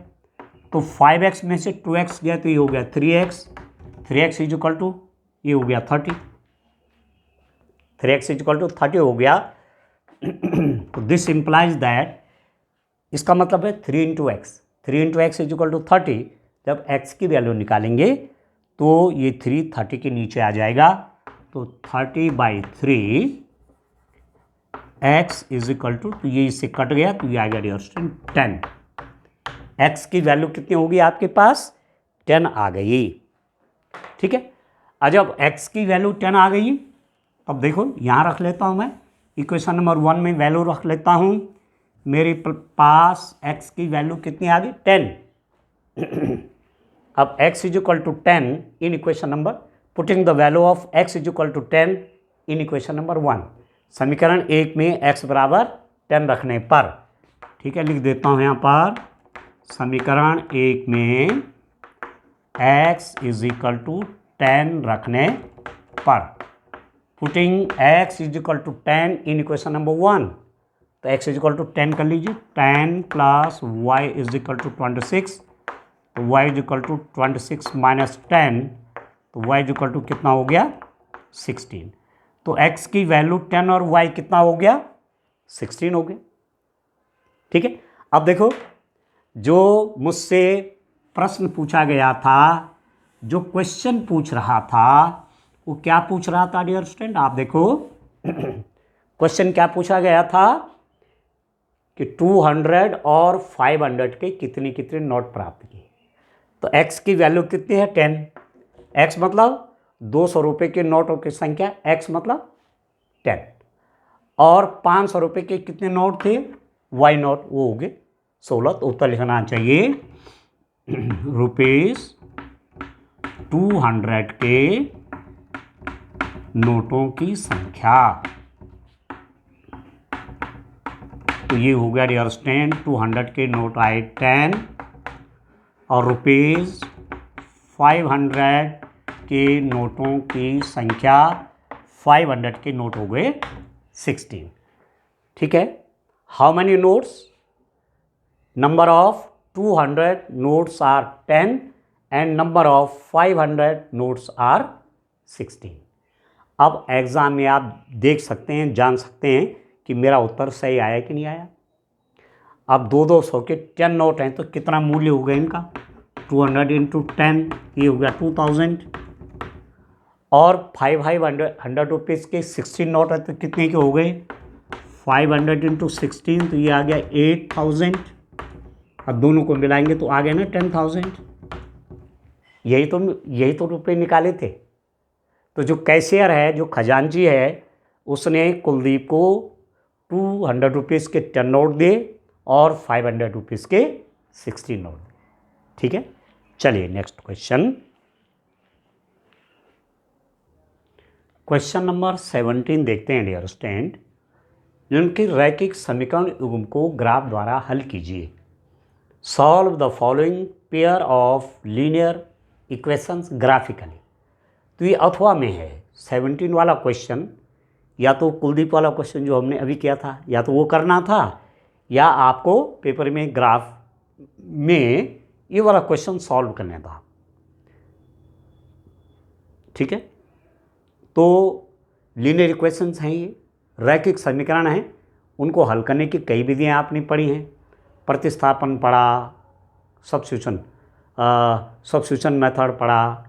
तो 5x में से 2x गया तो ये हो गया 3x इज इक्वल टू ये हो गया 30, 3x इज इक्वल टू 30 हो गया। तो दिस इम्प्लाइज दैट, इसका मतलब है 3 into X is equal to 30। जब x की वैल्यू निकालेंगे तो ये 3 30 के नीचे आ जाएगा, तो 30/3 x इज इक्वल टू, तो ये इससे कट गया तो ये आ गया डियर स्टूडेंट 10। x की वैल्यू कितनी होगी आपके पास 10 आ गई, ठीक है। अब जब x की वैल्यू 10 आ गई तब देखो यहाँ रख लेता हूँ मैं, इक्वेशन नंबर 1 में वैल्यू रख लेता हूँ। मेरे पास x की वैल्यू कितनी आ गई 10। अब x is equal to 10 in equation number, putting the value of x is equal to 10 in equation number 1, समीकरण 1 में x बराबर 10 रखने पर, ठीक है। लिख देता हूँ यहाँ पर समीकरण 1 में x इज इक्वल टू 10 रखने पर, putting x is equal to 10 in equation number 1, तो x इज इक्वल टू 10 कर लीजिए, 10 plus y is equal to 26, तो y is equal to 26 minus 10 तो y इज इक्वल टू कितना हो गया 16। तो x की वैल्यू 10 और y कितना हो गया 16 हो गया। ठीक है, अब देखो जो मुझसे प्रश्न पूछा गया था, जो क्वेश्चन पूछ रहा था वो क्या पूछ रहा था डियर स्टूडेंट, आप देखो क्वेश्चन क्या पूछा गया था कि 200 और 500 के कितने कितने नोट प्राप्त किए। तो x की वैल्यू कितनी है 10, x मतलब 200 रुपये के नोटों की संख्या, x मतलब 10, और 500 रुपये के कितने नोट थे y नोट, वो हो गए 16। तो उत्तर लिखना चाहिए रुपीज 200 के नोटों की संख्या। तो ये हो गया डियर स्टूडेंट 200 के नोट आए 10 और रुपीज 500 के नोटों की संख्या 500 के नोट हो गए 16। ठीक है, how many notes, number of 200 notes are 10 and number of 500 notes are 16। अब एग्ज़ाम में आप देख सकते हैं, जान सकते हैं कि मेरा उत्तर सही आया कि नहीं आया। अब 200 के 10 नोट हैं तो कितना मूल्य हो गया इनका, 200 इंटू 10, ये हो गया 2000, और 500 रुपीज़ के 16 नोट है तो कितने के हो गए 500 इंटू 16, तो ये आ गया 8000। अब दोनों को मिलाएंगे तो आ गया ना 10,000। यही तो रुपए निकाले थे। तो जो कैशियर है, जो खजांची है, उसने कुलदीप को 200 रुपीज़ के 10 नोट दिए और 500 रुपीज़ के 16 नोट दिए। ठीक है, चलिए नेक्स्ट क्वेश्चन, क्वेश्चन नंबर 17 देखते हैं डियर स्टूडेंट। जिनकी रैखिक समीकरण युग्म को ग्राफ द्वारा हल कीजिए। Solve the following pair of linear equations graphically. तो ये अथवा में है 17 वाला क्वेश्चन, या तो कुलदीप वाला क्वेश्चन जो हमने अभी किया था, या तो वो करना था, या आपको पेपर में ग्राफ में ये वाला क्वेश्चन सॉल्व करना था। ठीक है, तो लीनियर इक्वेशंस हैं, ये रैखिक समीकरण हैं, उनको हल करने की कई विधियां आपने पढ़ी हैं। प्रतिस्थापन पढ़ा, सब्स्टिट्यूशन मेथड पढ़ा,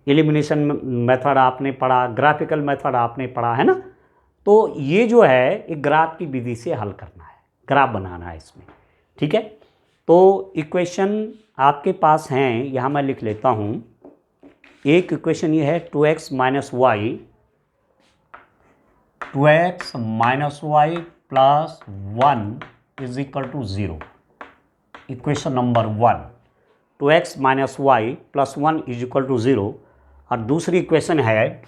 एलिमिनेशन मेथड आपने पढ़ा, ग्राफिकल मेथड आपने पढ़ा है ना। तो ये जो है एक ग्राफ की विधि से हल करना है, ग्राफ बनाना है इसमें। ठीक है, तो इक्वेशन आपके पास हैं, यहाँ मैं लिख लेता हूँ। एक इक्वेशन ये है 2x minus Y plus 1 is equal to 0। Equation number 1 2x minus Y plus 1 is equal to 0। और दूसरी इक्वेशन है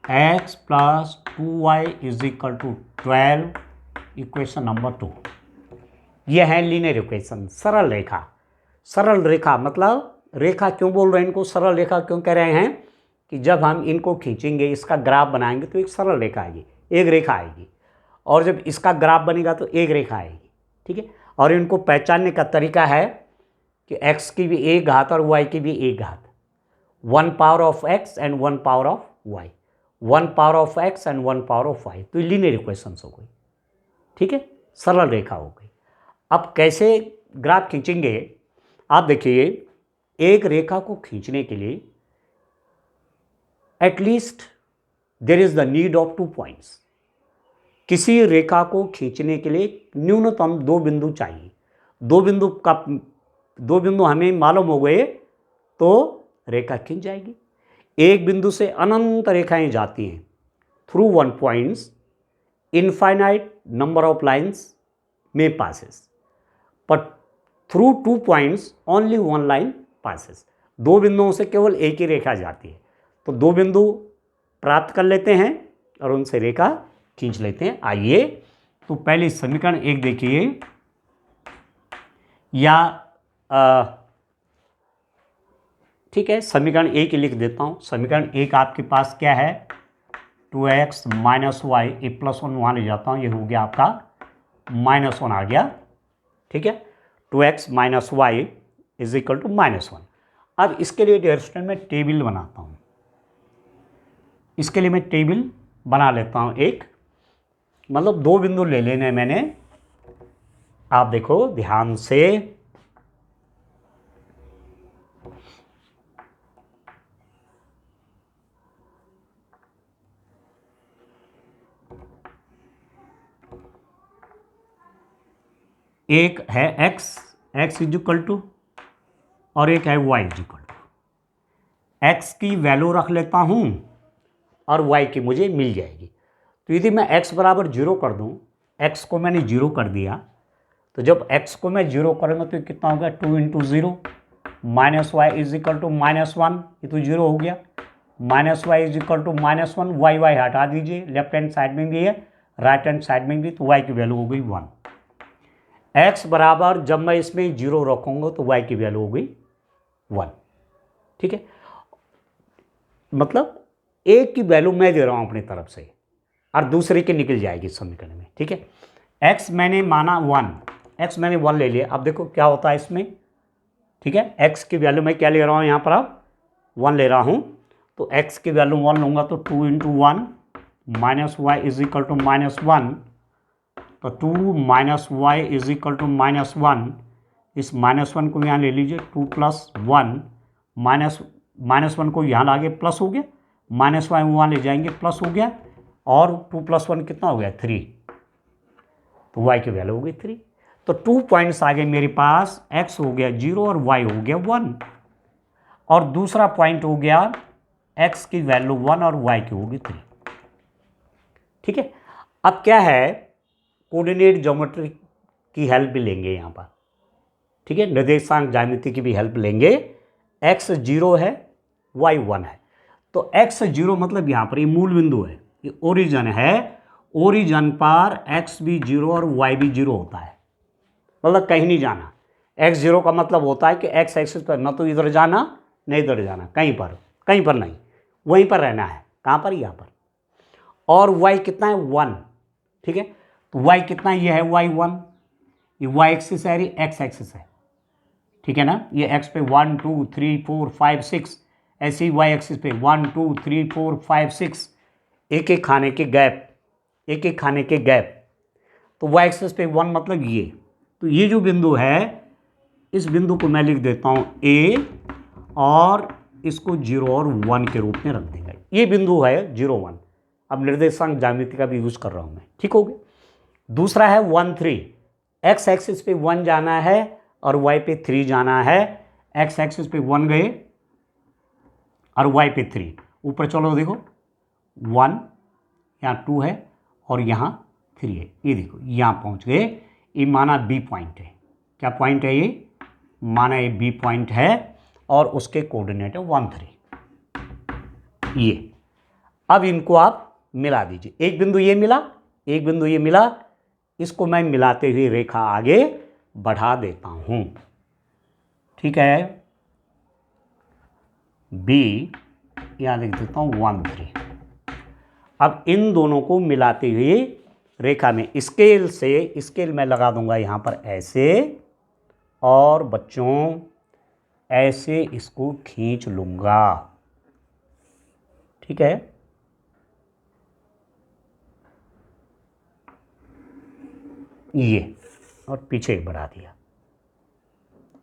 x plus 2y is equal to 12, equation number 2। यह है लीनियर इक्वेशन, सरल रेखा। सरल रेखा मतलब रेखा क्यों बोल रहे हैं इनको, सरल रेखा क्यों कह रहे हैं कि जब हम इनको खींचेंगे, इसका ग्राफ बनाएंगे तो एक सरल रेखा आएगी, एक रेखा आएगी, और जब इसका ग्राफ बनेगा तो एक रेखा आएगी। ठीक है, और इनको पहचानने का तरीका है कि x की भी एक घात और y की भी एक घात, 1 power of x and 1 power of y, 1 power of x and 1 power of y। तो लीनियर इक्वेशंस हो गई। ठीक है, सरल रेखा हो गई। अब कैसे ग्राफ खींचेंगे, आप देखिए, एक रेखा को खींचने के लिए at least there is the need of 2 points. किसी रेखा को खींचने के लिए न्यूनतम 2 बिंदु चाहिए। दो बिंदु हमें मालूम हो गए तो रेखा खींच जाएगी। एक बिंदु से अनंत रेखाएं जाती हैं, through 1 points infinite number of lines में passes, but through 2 points only 1 line passes. 2 बिंदुओं से केवल एक ही रेखा जाती है। तो 2 बिंदु प्राप्त कर लेते हैं और उनसे रेखा खींच लेते हैं। आइए, तो पहले समीकरण 1 देखिए, या ठीक है, समीकरण 1 लिख देता हूं। समीकरण 1 आपके पास क्या है, 2x माइनस वाई, ए प्लस 1 वहाँ ले जाता हूँ, ये हो गया आपका -1 आ गया। ठीक है, 2x minus Y is equal to -1। अब इसके लिए डियर स्टूडेंट मैं टेबल बनाता हूँ। इसके लिए मैं टेबल बना लेता हूँ एक, मतलब 2 बिंदु ले लेने मैंने। आप देखो ध्यान से, एक है x इज इक्वल टू और एक है y is equal to. x की वैल्यू रख लेता हूँ और y की मुझे मिल जाएगी। तो यदि मैं x बराबर 0 कर दूँ, x को मैंने 0 कर दिया, तो जब x को मैं 0 करूँगा तो कितना होगा 2 into 0 minus Y is equal to -1, ये तो 0 हो गया। -y is equal to -1, y हटा दीजिए, लेफ्ट हैंड साइड में भी है राइट हैंड साइड में भी, तो y की वैल्यू हो गई 1। x बराबर जब मैं इसमें 0 रखूँगा तो y की वैल्यू हो गई 1। ठीक है, मतलब एक की वैल्यू मैं दे रहा हूँ अपनी तरफ से और दूसरे की निकल जाएगी समीकरण में। ठीक है, x मैंने माना 1, x मैंने 1 ले लिया। अब देखो क्या होता है इसमें। ठीक है, x की वैल्यू मैं क्या ले रहा हूँ यहाँ पर, अब 1 ले रहा हूँ, तो x की वैल्यू 1 लूँगा तो 2 into 1 minus Y is equal to -1, तो 2 minus Y is equal to -1। इस -1 को यहाँ ले लीजिए, 2 प्लस 1 -1 को यहाँ लागे प्लस हो गया, माइनस वाई वहाँ ले जाएंगे प्लस हो गया, और 2 प्लस 1 कितना हो गया 3, तो y की वैल्यू हो गई 3। तो 2 पॉइंट्स आ गए मेरे पास, x हो गया 0 और y हो गया 1, और दूसरा पॉइंट हो गया x की वैल्यू 1 और y की होगी 3। ठीक है, अब क्या है, कोऑर्डिनेट ज्योमेट्री की हेल्प भी लेंगे यहाँ पर। ठीक है, निर्देशांक ज्यामिति की भी हेल्प लेंगे। x 0 है, y 1 है, तो x 0 मतलब यहाँ पर ये मूल बिंदु है, ये ओरिजन है। ओरिजन पर x भी 0 और y भी 0 होता है, मतलब कहीं नहीं जाना। x 0 का मतलब होता है कि x एक्सिस पर न तो इधर जाना न इधर जाना, कहीं पर नहीं, वहीं पर रहना है। कहाँ पर, यहाँ पर। और y कितना है 1। ठीक है, तो y कितना, ये है y 1, ये y एक्सिस है, ये x एक्सिस है। ठीक है ना, ये x पे 1 2 3 4 5 6, ऐसे ही y एक्सिस पे 1 2 3 4 5 6, एक एक खाने के गैप, एक एक खाने के गैप। तो y एक्सिस पे 1 मतलब ये, तो ये जो बिंदु है, इस बिंदु को मैं लिख देता हूँ a, और इसको 0 और 1 के रूप में रख देंगे। ये बिंदु है 0 1। अब निर्देशांक ज्यामिति का भी यूज कर रहा हूँ मैं। ठीक हो गया। दूसरा है 1 3, x एक्सिस पे 1 जाना है और y पे 3 जाना है। x एक्सिस पे 1 गए और y पे 3, ऊपर चलो देखो 1, यहाँ 2 है और यहाँ 3 है, ये देखो यहाँ पहुँच गए। ये माना b पॉइंट है, क्या पॉइंट है ये, माना ये b पॉइंट है और उसके कोऑर्डिनेट है 1 3। ये अब इनको आप मिला दीजिए, एक बिंदु ये मिला, एक बिंदु ये मिला, इसको मैं मिलाते हुए रेखा आगे बढ़ा देता हूं। ठीक है, b यहां लिख देता हूं 1 3। अब इन दोनों को मिलाते हुए रेखा में स्केल मैं लगा दूंगा यहां पर ऐसे, और बच्चों ऐसे इसको खींच लूंगा। ठीक है, ये, और पीछे बढ़ा दिया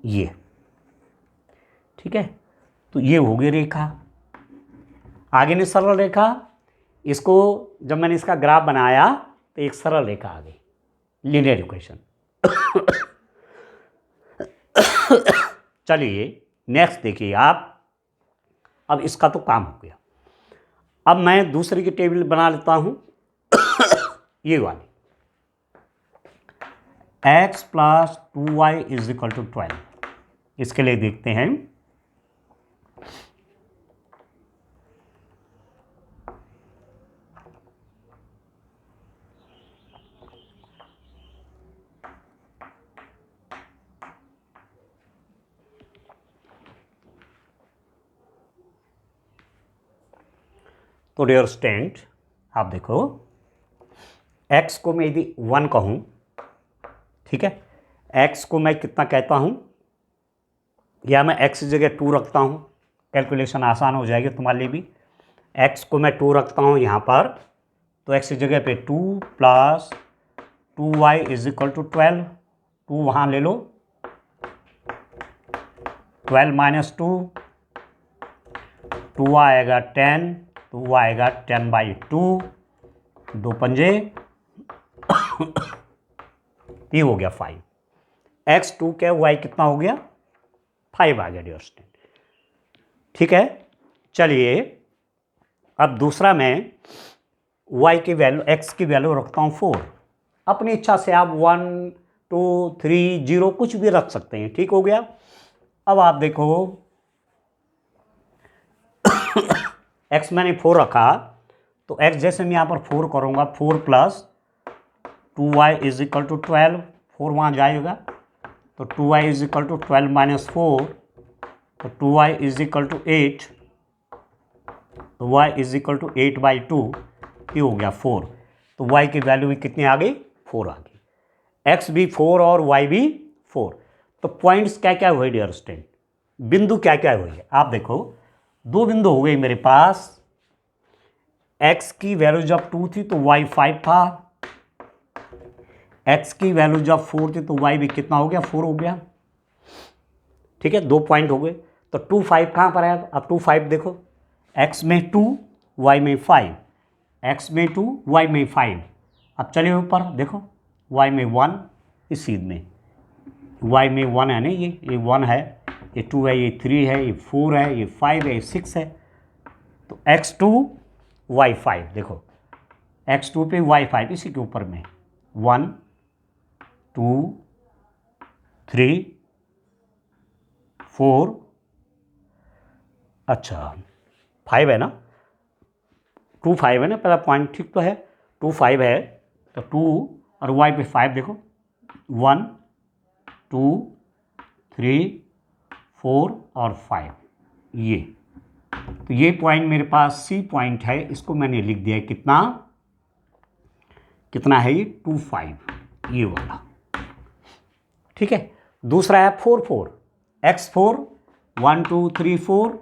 ये। ठीक है, तो ये हो गई रेखा, आगे ने सरल रेखा। इसको जब मैंने इसका ग्राफ बनाया तो एक सरल रेखा आ गई, लीनियर इक्वेशन। चलिए नेक्स्ट देखिए आप, अब इसका तो काम हो गया। अब मैं दूसरी की टेबल बना लेता हूं, ये वाली, x plus 2y is equal to 12। इसके लिए देखते हैं, तो डियर स्टूडेंट आप देखो, x को मैं यदि 1 कहूं, ठीक है, x को मैं कितना कहता हूं या मैं x की जगह 2 रखता हूँ, कैलकुलेशन आसान हो जाएगी तुम्हारे लिए भी। x को मैं 2 रखता हूँ यहाँ पर, तो x की जगह पे 2 plus 2y is equal to 12, 2 वहाँ ले लो, 12 माइनस 2, 2 आएगा 10, तो वो आएगा 10/2, 2 पंजे ये हो गया 5, x 2 क्या y कितना हो गया 5 आ गया डियर स्टूडेंट। ठीक है, चलिए अब दूसरा मैं y की वैल्यू x की वैल्यू रखता हूँ 4। अपनी इच्छा से आप 1 2 3 0 कुछ भी रख सकते हैं। ठीक हो गया। अब आप देखो x मैंने 4 रखा, तो x जैसे मैं यहाँ पर 4 करूँगा, 4 plus 2y is equal to 12, 4 वहाँ जाएगा, तो 2y is equal to 12 minus 4, तो 2y इज इक्वल टू 8, तो y इज इक्वल टू 8/2, ये हो गया 4। तो y की वैल्यू भी कितनी आ गई 4 आ गई, x भी 4 और y भी 4। तो पॉइंट्स क्या क्या हुए डियर स्टूडेंट, बिंदु क्या क्या हुए, आप देखो 2 बिंदु हो गए मेरे पास। x की वैल्यू जब 2 थी तो y 5 था, x की वैल्यू जब 4 थी तो y भी कितना हो गया 4 हो गया। ठीक है, 2 पॉइंट हो गए। तो 2 5 कहाँ पर है, अब 2 5 देखो, x में 2 y में 5, x में 2 y में 5। अब चलिए ऊपर देखो, y में 1, इस सीध में y में 1 है ना, ये 1 है, ये 2 है, ये 3 है, ये 4 है, ये 5 है, ये 6 है। तो x2 y5 देखो, x2 पे y5 इसी के ऊपर में 1 2 3 4, अच्छा 5 है ना, 2 5 है ना, पहला पॉइंट ठीक तो है, 2 5 है, तो 2 और y पे 5 देखो, 1 2 3 4 और 5, ये तो ये पॉइंट मेरे पास C पॉइंट है, इसको मैंने लिख दिया कितना कितना है ये 2 5, ये वाला। ठीक है, दूसरा है 4 4, x4 1 2 3 4,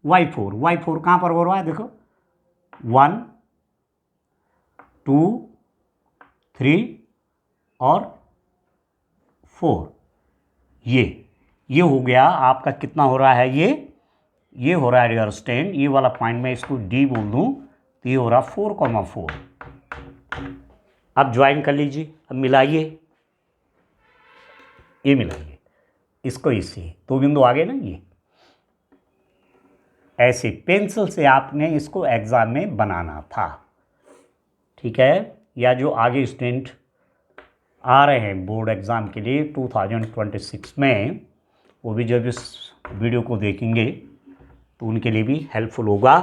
y4 कहाँ पर हो रहा है देखो, 1 2 3 और 4, ये हो गया आपका कितना हो रहा है, ये हो रहा है डियर स्टूडेंट, ये वाला पॉइंट मैं इसको D बोल दूं, तो ये हो रहा 4,4। अब ज्वाइन कर लीजिए, अब मिलाइए, ये मिलाइए इसको इससे, 2 बिंदु आ गए ना। ये ऐसे पेंसिल से आपने इसको एग्जाम में बनाना था। ठीक है, या जो आगे स्टूडेंट आ रहे हैं बोर्ड एग्ज़ाम के लिए 2026 में, वो भी जब इस वीडियो को देखेंगे तो उनके लिए भी हेल्पफुल होगा।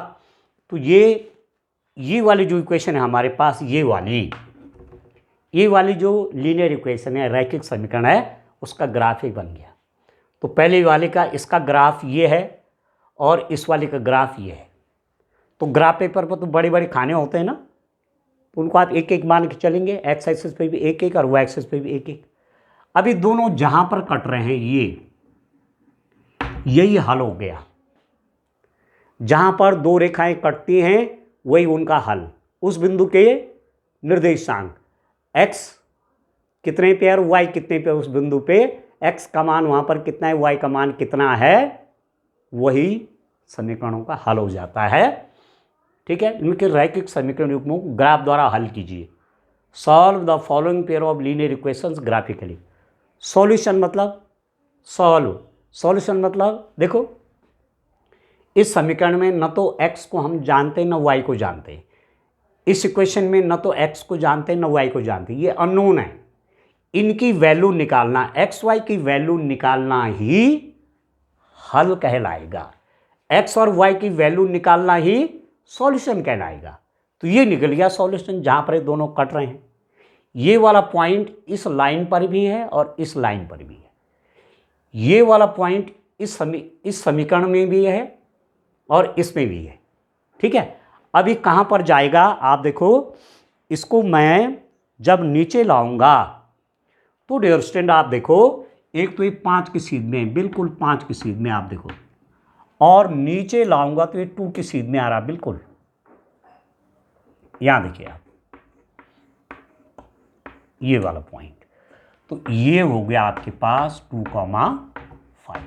तो ये वाली जो इक्वेशन है हमारे पास, ये वाली जो लीनियर इक्वेशन है, रैखिक समीकरण है, उसका ग्राफ ही बन गया। तो पहले वाले का इसका ग्राफ ये है और इस वाले का ग्राफ ये है। तो ग्राफ पेपर पर तो बड़े बड़े खाने होते हैं ना, तो उनको आप एक एक मान के चलेंगे, एक्स एक्सिस पे भी एक एक और वाई एक्सिस पे भी एक एक। अभी दोनों जहां पर कट रहे हैं यही हल हो गया, जहां पर 2 रेखाएं कटती हैं वही उनका हल। उस बिंदु के निर्देशांक x कितने पे और y कितने पे, उस बिंदु पे x का मान वहां पर कितना है, y का मान कितना है, वही समीकरणों का हल हो जाता है। ठीक है, इनके रैखिक समीकरण युग्मों को ग्राफ द्वारा हल कीजिए। Solve the following pair of linear equations graphically. Solution मतलब सॉल्यूशन मतलब देखो, इस समीकरण में न तो x को हम जानते न y को जानते, इस इक्वेशन में न तो x को जानते न y को जानते, ये अननोन है। इनकी वैल्यू निकालना, x y की वैल्यू निकालना ही हल कहलाएगा, x और y की वैल्यू निकालना ही सॉल्यूशन कहलाएगा। तो ये निकल गया सॉल्यूशन, जहां पर दोनों कट रहे हैं। ये वाला पॉइंट इस लाइन पर भी है और इस लाइन पर भी है, ये वाला पॉइंट इस समीकरण में भी है और इसमें भी है। ठीक है, अभी कहां पर जाएगा आप देखो, इसको मैं जब नीचे लाऊंगा तो डियर स्टूडेंट आप देखो, एक तो ये 5 की सीध में है, बिल्कुल 5 की सीध में आप देखो, और नीचे लाऊंगा तो ये 2 की सीध में आ रहा बिल्कुल। यहां देखिए आप, ये वाला पॉइंट, तो ये हो गया आपके पास 2,5,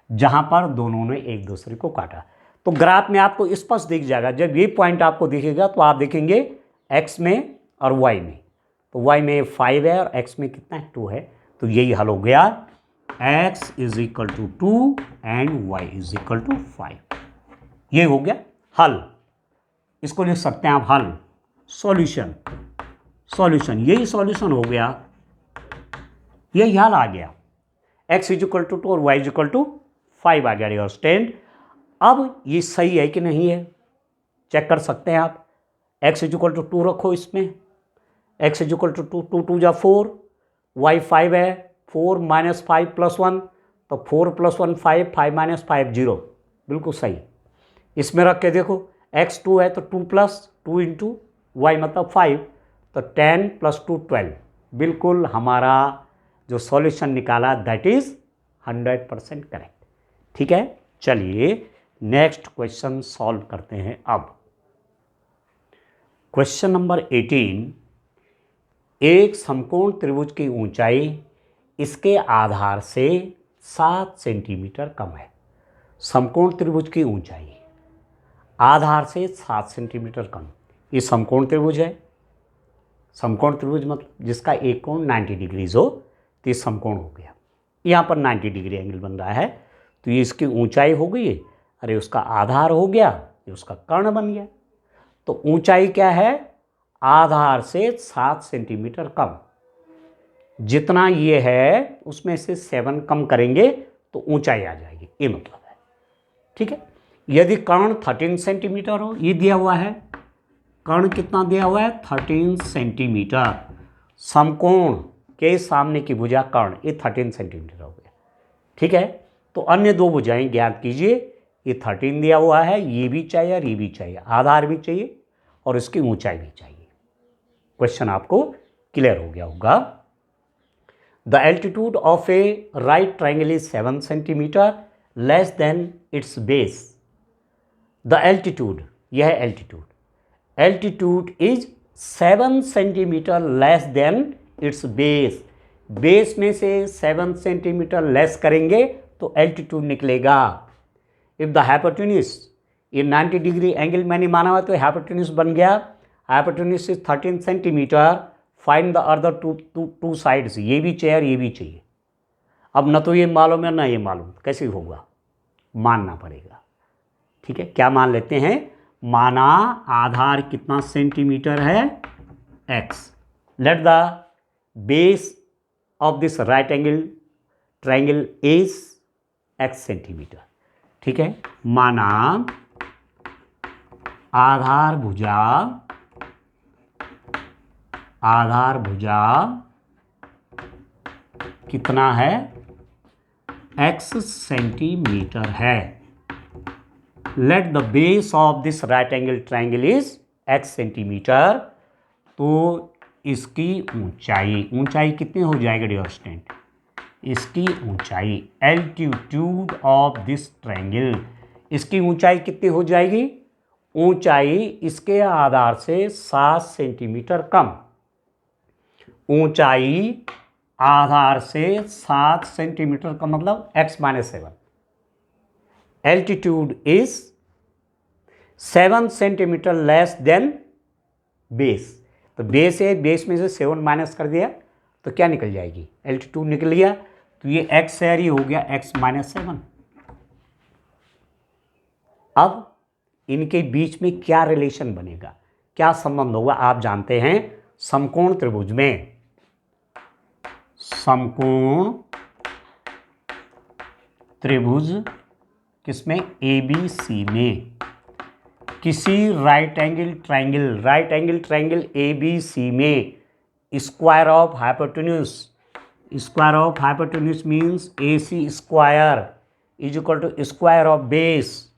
जहां पर दोनों ने एक दूसरे को काटा। तो ग्राफ में आपको स्पष्ट दिख जाएगा, जब ये पॉइंट आपको दिखेगा तो आप देखेंगे x में और y में, तो y में 5 है और x में कितना है, 2 है। तो यही हल हो गया, x is equal to 2 and y is equal to 5। ये हो गया हल, इसको लिख सकते हैं आप हल, सॉल्यूशन। सॉल्यूशन, यही सॉल्यूशन हो गया, यही हल आ गया, x इज इक्वल टू 2 और y इज इक्वल टू 5 आ गया डियर स्टूडेंट। अब ये सही है कि नहीं है चेक कर सकते हैं आप। x इज इक्वल टू 2 रखो इसमें, x इज इक्वल टू 2, 2 2 जा 4, y 5 है, 4 माइनस 5 प्लस 1, तो 4 प्लस 1 5, 5 माइनस 5 0, बिल्कुल सही। इसमें रख के देखो, x 2 है तो 2 प्लस 2 इंटू वाई मतलब 5, तो 10 प्लस 2 12, बिल्कुल हमारा जो सॉल्यूशन निकाला दैट इज 100% करेक्ट। ठीक है, चलिए नेक्स्ट क्वेश्चन सॉल्व करते हैं। अब क्वेश्चन नंबर 18, एक समकोण त्रिभुज की ऊंचाई इसके आधार से 7 सेंटीमीटर कम है। समकोण त्रिभुज की ऊंचाई आधार से 7 सेंटीमीटर कम, ये समकोण त्रिभुज है। समकोण त्रिभुज मतलब जिसका एक कोण 90 डिग्रीज हो, तो ये समकोण हो गया। यहाँ पर 90 डिग्री एंगल बन रहा है, तो ये इसकी ऊंचाई हो गई, अरे उसका आधार हो गया, ये उसका कर्ण बन गया। तो ऊंचाई क्या है, आधार से 7 सेंटीमीटर कम, जितना ये है उसमें से 7 कम करेंगे तो ऊंचाई आ जाएगी, ये मतलब है। ठीक है, यदि कर्ण 13 सेंटीमीटर हो, ये दिया हुआ है, कर्ण कितना दिया हुआ है 13 सेंटीमीटर, समकोण के सामने की भुजा कर्ण, ये 13 सेंटीमीटर हो गया। ठीक है, तो अन्य दो भुजाएं ज्ञात कीजिए, ये 13 दिया हुआ है, ये भी चाहिए और ये भी चाहिए, आधार भी चाहिए और इसकी ऊंचाई भी चाहिए। क्वेश्चन आपको क्लियर हो गया होगा। The altitude of A right triangle is 7 centimetre less than it's base. The altitude, यह है altitude, altitude is 7 centimetre less than it's base. Base में से 7 सेंटीमीटर लेस करेंगे तो एल्टीट्यूड निकलेगा। इफ द हाइपोटेन्यूज, ये 90 डिग्री एंगल मैंने माना हुआ तो हाइपोटेन्यूज बन गया, hypotenuse is 13 centimetre, find the other two sides, ये भी चाहिए और ये भी चाहिए। अब न तो ये मालूम है ना ये मालूम, कैसे होगा, मानना पड़ेगा। ठीक है, क्या मान लेते हैं, माना आधार कितना सेंटीमीटर है x, let the base of this right angle triangle is x centimetre. ठीक है, माना आधार भुजा कितना है, x सेंटीमीटर है। Let the base of this right angle triangle is x centimetre, तो इसकी ऊंचाई कितनी हो जाएगी डियर स्टूडेंट, इसकी ऊंचाई एल्टीट्यूड ऑफ दिस ट्राइंगल, इसकी ऊंचाई कितनी हो जाएगी, ऊंचाई इसके आधार से 7 सेंटीमीटर कम, ऊंचाई आधार से 7 सेंटीमीटर का मतलब x minus 7, altitude is 7 centimetre less than base. तो बेस है, बेस में से 7 माइनस कर दिया तो क्या निकल जाएगी, एल्टीट्यूड निकल गया, तो ये x है, ये हो गया x माइनस 7। अब इनके बीच में क्या रिलेशन बनेगा, क्या संबंध होगा, आप जानते हैं समकोण त्रिभुज में, समकोण त्रिभुज किसमें, ABC में, किसी राइट एंगल ट्राइंगल ABC में square of hypotenuse means AC square is equal to square of base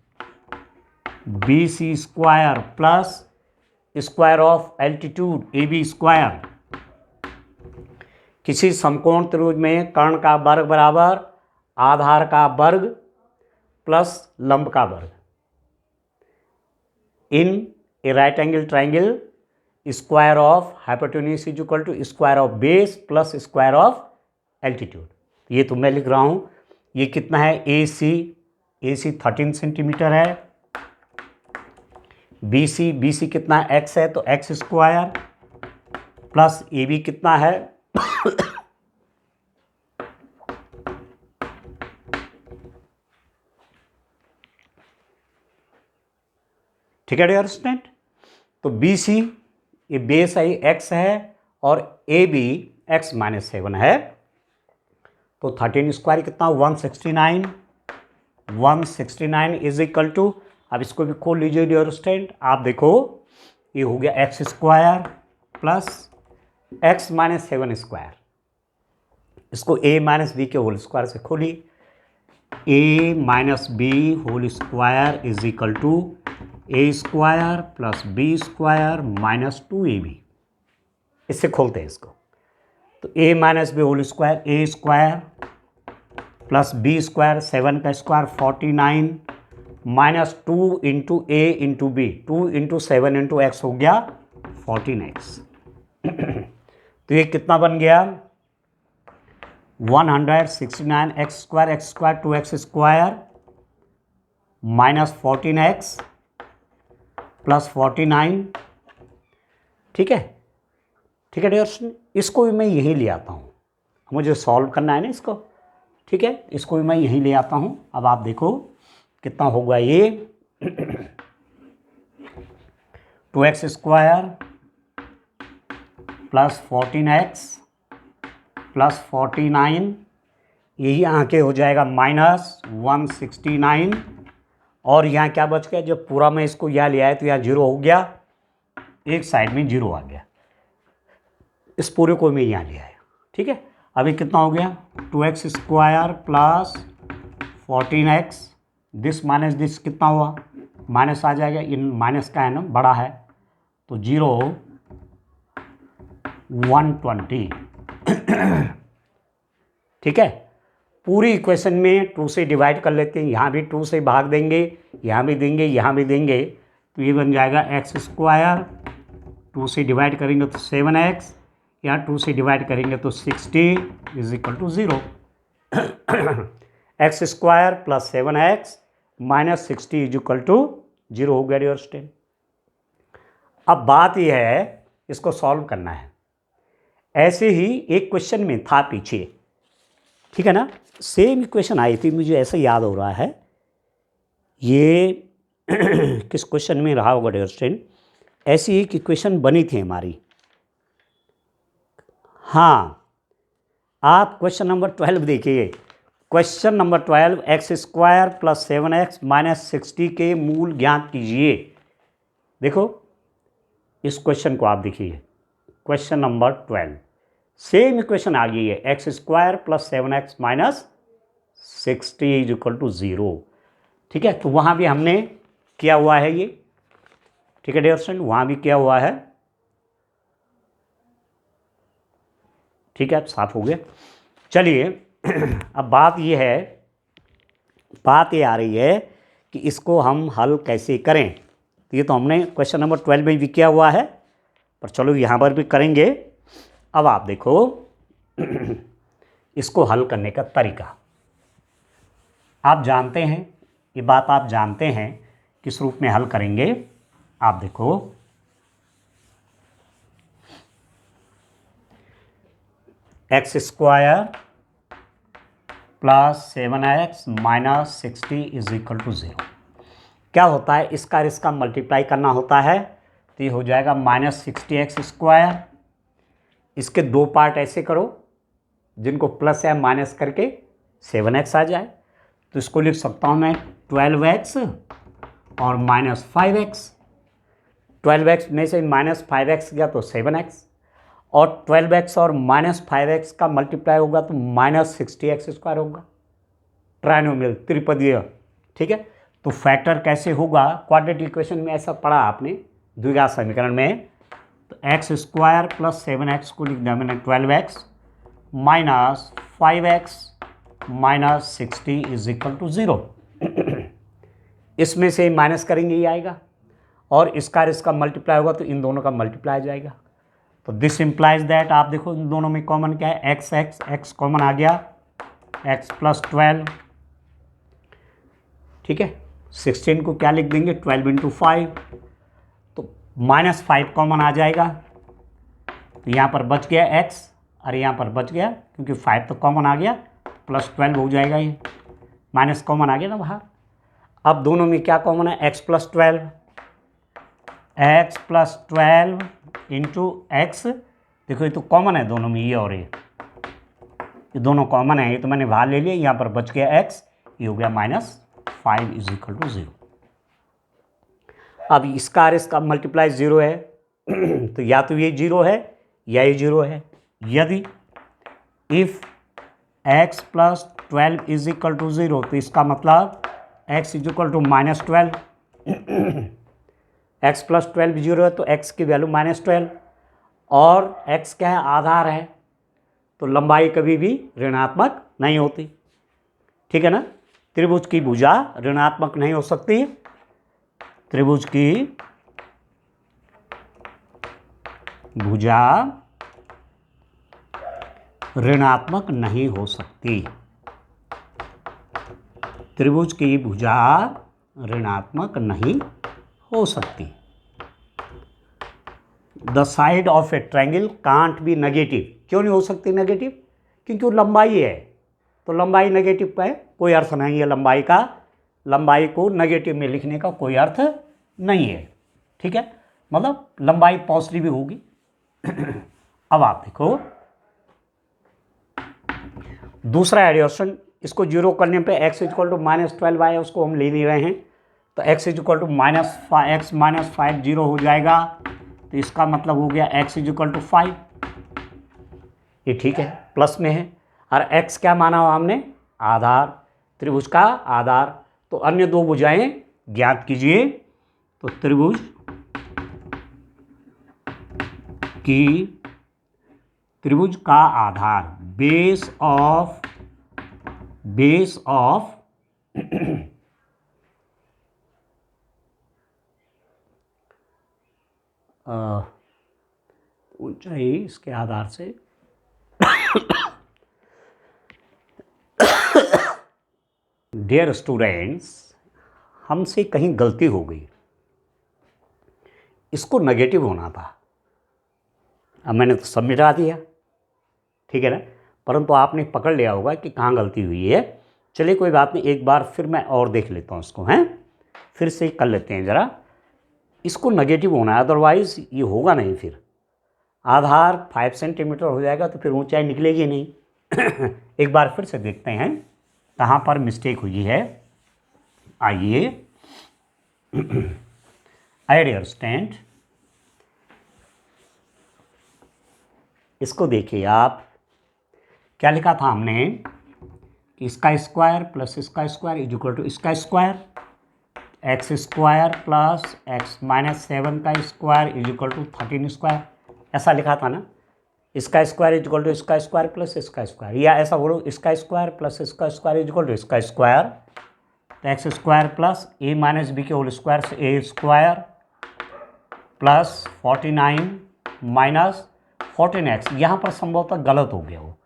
BC square plus square of altitude AB square. किसी समकोण त्रिभुज में कर्ण का वर्ग बराबर आधार का वर्ग प्लस लंब का वर्ग। In a right angle triangle square of hypotenuse is equal to square of base plus square of altitude. ये तो मैं लिख रहा हूँ। ये कितना है, ए सी 13 सेंटीमीटर है, बी सी कितना है, एक्स है तो X square plus A B कितना है ठीक है डियर स्टूडेंट। तो बी सी ये बेस है, एक्स है, और ए बी एक्स माइनस 7 है। तो 13 स्क्वायर कितना, 169 इज इक्वल टू, अब इसको भी खोल लीजिए डियर स्टूडेंट। आप देखो ये हो गया x square plus x minus 7 square. इसको ए माइनस बी के होल स्क्वायर से खोलिए। A minus B whole square is equal to A square plus B square minus 2ab। इससे खोलते हैं इसको। तो A minus B whole square, A square plus B square, 7 का square 49 minus 2 into A into B, 2 into 7 into x हो गया 14x। तो ये कितना बन गया, 169 x square 2x square minus 14x plus 49। ठीक है डियर स्टूडेंट। इसको भी मैं यहीं ले आता हूँ, मुझे सॉल्व करना है ना इसको। ठीक है, इसको भी मैं यहीं ले आता हूँ। अब आप देखो कितना होगा ये 2x square plus 14x plus 49, यही आके हो जाएगा माइनस 169। और यहाँ क्या बच गया, जब पूरा मैं इसको यहाँ ले आया तो यहाँ 0 हो गया, एक साइड में 0 आ गया। इस पूरे को मैं यहाँ ले आया। ठीक है, अभी कितना हो गया, 2x square plus 14x, this minus this कितना हुआ, माइनस आ जाएगा, इन माइनस का है ना बड़ा है, तो 0 120। ठीक है, पूरी इक्वेशन में 2 से डिवाइड कर लेते हैं। यहाँ भी 2 से भाग देंगे, यहाँ भी देंगे, यहाँ भी देंगे, तो ये बन जाएगा एक्स स्क्वायर, 2 से डिवाइड करेंगे तो 7x, यहाँ 2 से डिवाइड करेंगे तो 60 is equal to 0। X square plus 7x minus 60 is equal to 0 हो गया डियर स्टूडेंट। अब बात यह है, इसको सॉल्व करना है। ऐसे ही एक क्वेश्चन में था पीछे, ठीक है ना, सेम इक्वेशन आई थी, मुझे ऐसा याद हो रहा है। ये किस क्वेश्चन में रहा होगा डियर स्टूडेंट, ऐसी एक इक्वेशन बनी थी हमारी। हाँ, आप क्वेश्चन नंबर 12 देखिए। Question number 12, x square plus 7x minus 60 के मूल ज्ञात कीजिए। देखो इस क्वेश्चन को आप देखिए, क्वेश्चन नंबर 12 सेम इक्वेशन आ गई है, X square plus 7x minus 60 is equal to 0। ठीक है, तो वहाँ भी हमने किया हुआ है ये। ठीक है डियर स्टूडेंट, वहाँ भी किया हुआ है। ठीक है, अब साफ हो गया। चलिए अब बात ये है, बात ये आ रही है कि इसको हम हल कैसे करें। तो ये तो हमने क्वेश्चन नंबर 12 में भी किया हुआ है, पर चलो यहाँ पर भी करेंगे। अब आप देखो इसको हल करने का तरीका आप जानते हैं, ये बात आप जानते हैं किस रूप में हल करेंगे। आप देखो X square plus 7x minus 60 is equal to 0। क्या होता है, इसका और इसका मल्टीप्लाई करना होता है, तो ये हो जाएगा माइनस 60x स्क्वायर। इसके दो पार्ट ऐसे करो जिनको प्लस या माइनस करके 7x आ जाए, तो इसको लिख सकता हूँ मैं 12x और माइनस 5x। 12x में से माइनस 5x गया तो 7x, और 12x और माइनस 5x का मल्टीप्लाई होगा तो माइनस 60x स्क्वायर होगा। ट्राइनोमियल त्रिपदीय। ठीक है, तो फैक्टर कैसे होगा, क्वाड्रेटिक इक्वेशन में ऐसा पढ़ा आपने द्विघात समीकरण में। तो एक्स स्क्वायर प्लस 7x को लिख दिया मैंने 12x minus 5x minus 60 is equal to 0। इसमें से माइनस करेंगे ये आएगा, और इसका मल्टीप्लाई होगा तो इन दोनों का मल्टीप्लाई आ जाएगा। तो दिस इम्प्लाइज दैट, आप देखो इन दोनों में कॉमन क्या है, एक्स एक्स एक्स कॉमन आ गया, x प्लस 12, ठीक है। 16 को क्या लिख देंगे, 12 इंटू 5, तो माइनस 5 कॉमन आ जाएगा, तो यहाँ पर बच गया x, और यहाँ पर बच गया, क्योंकि 5 तो कॉमन आ गया, प्लस 12 हो जाएगा, ये माइनस कॉमन आ गया ना बाहर। अब दोनों में क्या कॉमन है, x plus 12, x plus 12 into x, देखो ये तो कॉमन है दोनों में, ये और ये दोनों कॉमन है, ये तो मैंने बाहर ले लिया, यहाँ पर बच गया x, ये हो गया माइनस 5 इज इक्वल टू 0। अब इसका और इसका मल्टीप्लाई 0 है, तो या तो ये 0 है या ये 0 है। यदि if x plus 12 is equal to 0, तो इसका मतलब x is equal to minus 12, x plus 12 0 है तो x की वैल्यू माइनस 12, और x क्या है, आधार है, तो लंबाई कभी भी ऋणात्मक नहीं होती, ठीक है ना। त्रिभुज की भुजा ऋणात्मक नहीं हो सकती, त्रिभुज की भुजा ऋणात्मक नहीं हो सकती, त्रिभुज की भुजा ऋणात्मक नहीं हो सकती। The side of A triangle can't be negative, क्यों नहीं हो सकती नेगेटिव, क्योंकि वो लंबाई है, तो लंबाई नेगेटिव का है, कोई अर्थ नहीं है लंबाई को नेगेटिव में लिखने का कोई अर्थ नहीं है, ठीक है, मतलब लंबाई पॉजिटिव भी होगी। अब आप देखो दूसरा एडिशन, इसको जीरो करने पे x इक्वल टू माइनस 12 आया, उसको हम ले नहीं रहे हैं, तो x equal to x minus 5 zero हो जाएगा, तो इसका मतलब हो गया x इक्वल टू 5, ये ठीक है, प्लस में है, और x क्या माना हो हमने, आधार, त्रिभुज का आधार। तो अन्य दो भुजाएं ज्ञात कीजिए, तो त्रिभुज का आधार, बेस ऑफ ऊंचाई इसके आधार से डियर स्टूडेंट्स, हमसे कहीं गलती हो गई, इसको नेगेटिव होना था, अब मैंने तो सब मिटा दिया, ठीक है ना, परंतु आपने पकड़ लिया होगा कि कहाँ गलती हुई है। चलिए कोई बात नहीं, एक बार फिर मैं और देख लेता हूँ इसको, हैं फिर से कर लेते हैं ज़रा, इसको नेगेटिव होना है, अदरवाइज़ ये होगा नहीं, फिर आधार 5 सेंटीमीटर हो जाएगा तो फिर ऊंचाई निकलेगी नहीं। एक बार फिर से देखते हैं कहाँ पर मिस्टेक हुई है। आइए, आई अंडरस्टैंड, इसको देखिए आप, क्या लिखा था हमने कि इसका स्क्वायर प्लस इसका स्क्वायर इज इक्वल टू इसका square, X square plus x minus 7 का square is equal to 13 square, ऐसा लिखा था ना। इसका स्क्वायर इज इक्वल टू इसका स्क्वायर प्लस इसका स्क्वायर, या ऐसा बोलो इसका स्क्वायर प्लस इसका स्क्वायर इज इक्वल टू इसका स्क्वायर, तो X square plus A minus B के होल स्क्वायर से A square plus 49 minus 14x, यहाँ पर संभवतः गलत हो गया वो,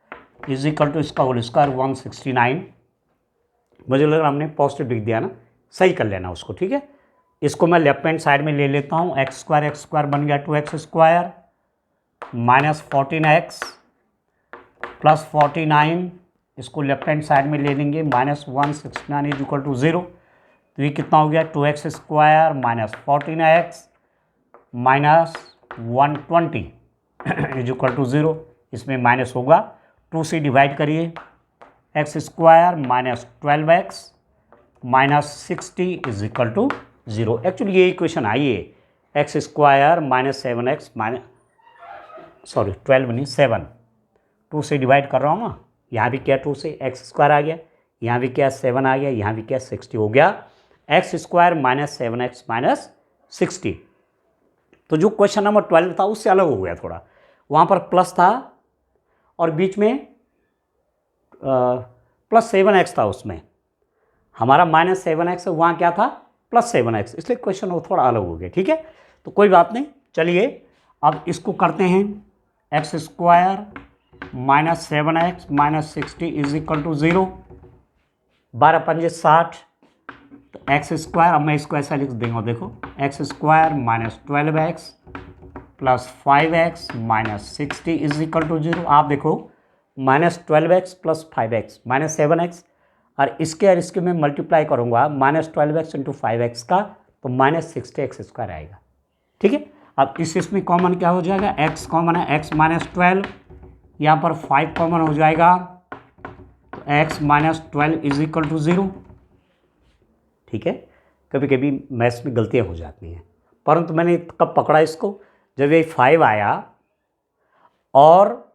इज इक्वल टू इसका होल स्क्वायर 169, मुझे लग रहा हमने पॉजिटिव लिख दिया ना, सही कर लेना उसको, ठीक है। इसको मैं लेफ्ट हैंड साइड में ले लेता हूँ, एक्स स्क्वायर बन गया 2x square minus 14x plus 49, इसको लेफ्ट हैंड साइड में ले लेंगे, माइनस 169 इज इक्वल टू 0, तो ये कितना हो गया 2x square minus 14x minus 120 is equal to 0, इसमें माइनस होगा, 2 से डिवाइड करिए, X square minus 12x minus 60 is equal to 0। Actually ये इक्वेशन आई है, X square minus 7x minus 12 नहीं 7, 2 से डिवाइड कर रहा हूँ ना, यहाँ भी क्या 2 से एक्स स्क्वायर आ गया, यहाँ भी क्या 7 आ गया, यहाँ भी क्या 60 हो गया, x square minus 7x minus 60। तो जो क्वेश्चन नंबर 12 था उससे अलग हो गया थोड़ा, वहाँ पर प्लस था और बीच में प्लस 7x था उसमें, हमारा -7x है, वहाँ क्या था +7x, इसलिए क्वेश्चन वो थोड़ा अलग हो गया। ठीक है, तो कोई बात नहीं, चलिए अब इसको करते हैं। x² -7x -60 is equal to 0, 12 पंजे 60, तो x², अब मैं इसको ऐसा लिख देंगे, देखो x² -12x + 5x -60 is equal to 0। आप देखो -12x + 5x -7x, और इसके मैं मल्टीप्लाई करूँगा -12x × 5x का, तो -60x² आएगा। ठीक है, अब इसमें कॉमन क्या हो जाएगा, x कॉमन है, x -12, यहाँ पर 5 कॉमन हो जाएगा, तो x -12 इज इक्वल टू 0। ठीक है, कभी कभी मैथ्स में गलतियाँ हो जाती हैं, परंतु मैंने कब पकड़ा इसको, जब ये 5 आया और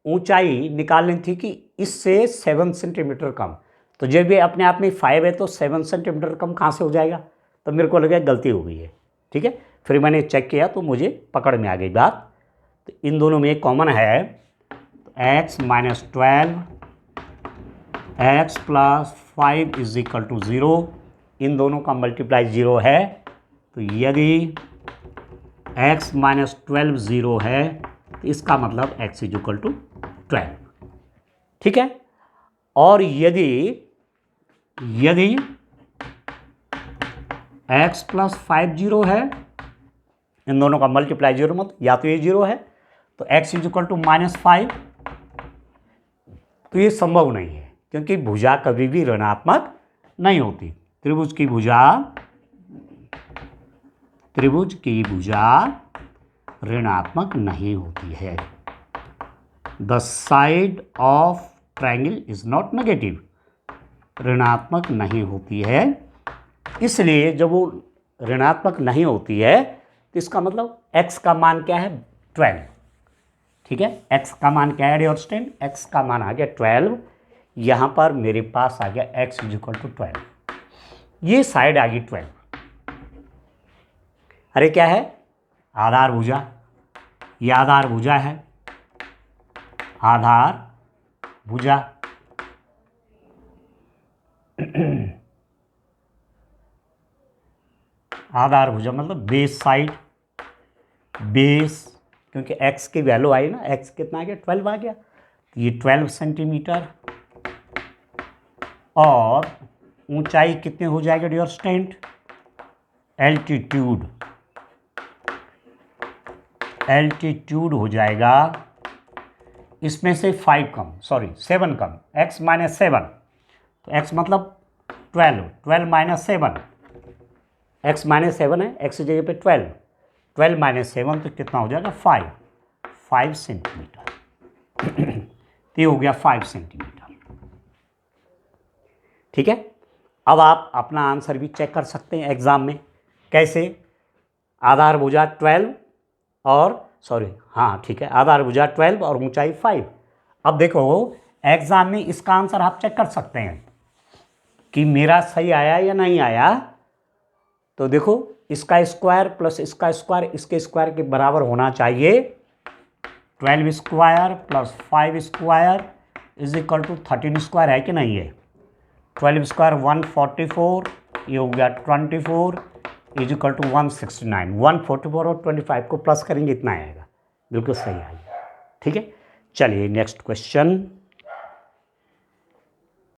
ऊंचाई निकालनी थी कि इससे 7 सेंटीमीटर कम, तो जब ये अपने आप में 5 है तो 7 सेंटीमीटर कम कहाँ से हो जाएगा, तो मेरे को लगा गलती हो गई है। ठीक है, फिर मैंने चेक किया तो मुझे पकड़ में आ गई बात, तो इन दोनों में एक कॉमन है, तो x -12 x + 5 is equal to 0, इन दोनों का मल्टीप्लाई 0 है, तो यदि x -12 0 है तो इसका मतलब x इज इक्वल टू 12। ठीक है, और यदि x + 5 0 है, इन दोनों का मल्टीप्लाई 0 मत, या तो ये 0 है तो x इज इक्वल टू -5, तो ये संभव नहीं है, क्योंकि भुजा कभी भी ऋणात्मक नहीं होती। त्रिभुज की भुजा ऋणात्मक नहीं होती है। The side of triangle is not negative, ऋणात्मक नहीं होती है, इसलिए जब वो ऋणात्मक नहीं होती है तो इसका मतलब x का मान क्या है, 12। ठीक है, x का मान क्या है डियर स्टूडेंट, x का मान आ गया 12, यहाँ पर मेरे पास आ गया x इज इक्वल टू 12, ये साइड आ गई 12। अरे क्या है, आधार भुजा, ये आधार भुजा है, आधार भुजा आधार भुजा मतलब बेस साइड, बेस, क्योंकि x की वैल्यू आई ना, x कितना आ गया 12 आ गया, तो ये 12 सेंटीमीटर, और ऊंचाई कितने हो जाएगा डियर स्टूडेंट, एल्टीट्यूड हो जाएगा, इसमें से 7 कम, x -7, तो x मतलब 12 -7, x -7 है, x की जगह पे 12 -7, तो कितना हो जाएगा 5 सेंटीमीटर, ये हो गया 5 सेंटीमीटर। ठीक है, अब आप अपना आंसर भी चेक कर सकते हैं एग्जाम में, कैसे, आधार भुजा 12 और ठीक है, आधार भुजा 12 और ऊंचाई 5। अब देखो एग्जाम में इसका आंसर आप चेक कर सकते हैं कि मेरा सही आया या नहीं आया, तो देखो इसका स्क्वायर प्लस इसका स्क्वायर इसके स्क्वायर के बराबर होना चाहिए, 12² + 5² इज इक्वल टू 13² है कि नहीं है, 12² 144, ये हो गया 24 इज इक्वल टू 169, 144 और 25 को प्लस करेंगे इतना आएगा, बिल्कुल सही आएगा। ठीक है, चलिए नेक्स्ट क्वेश्चन।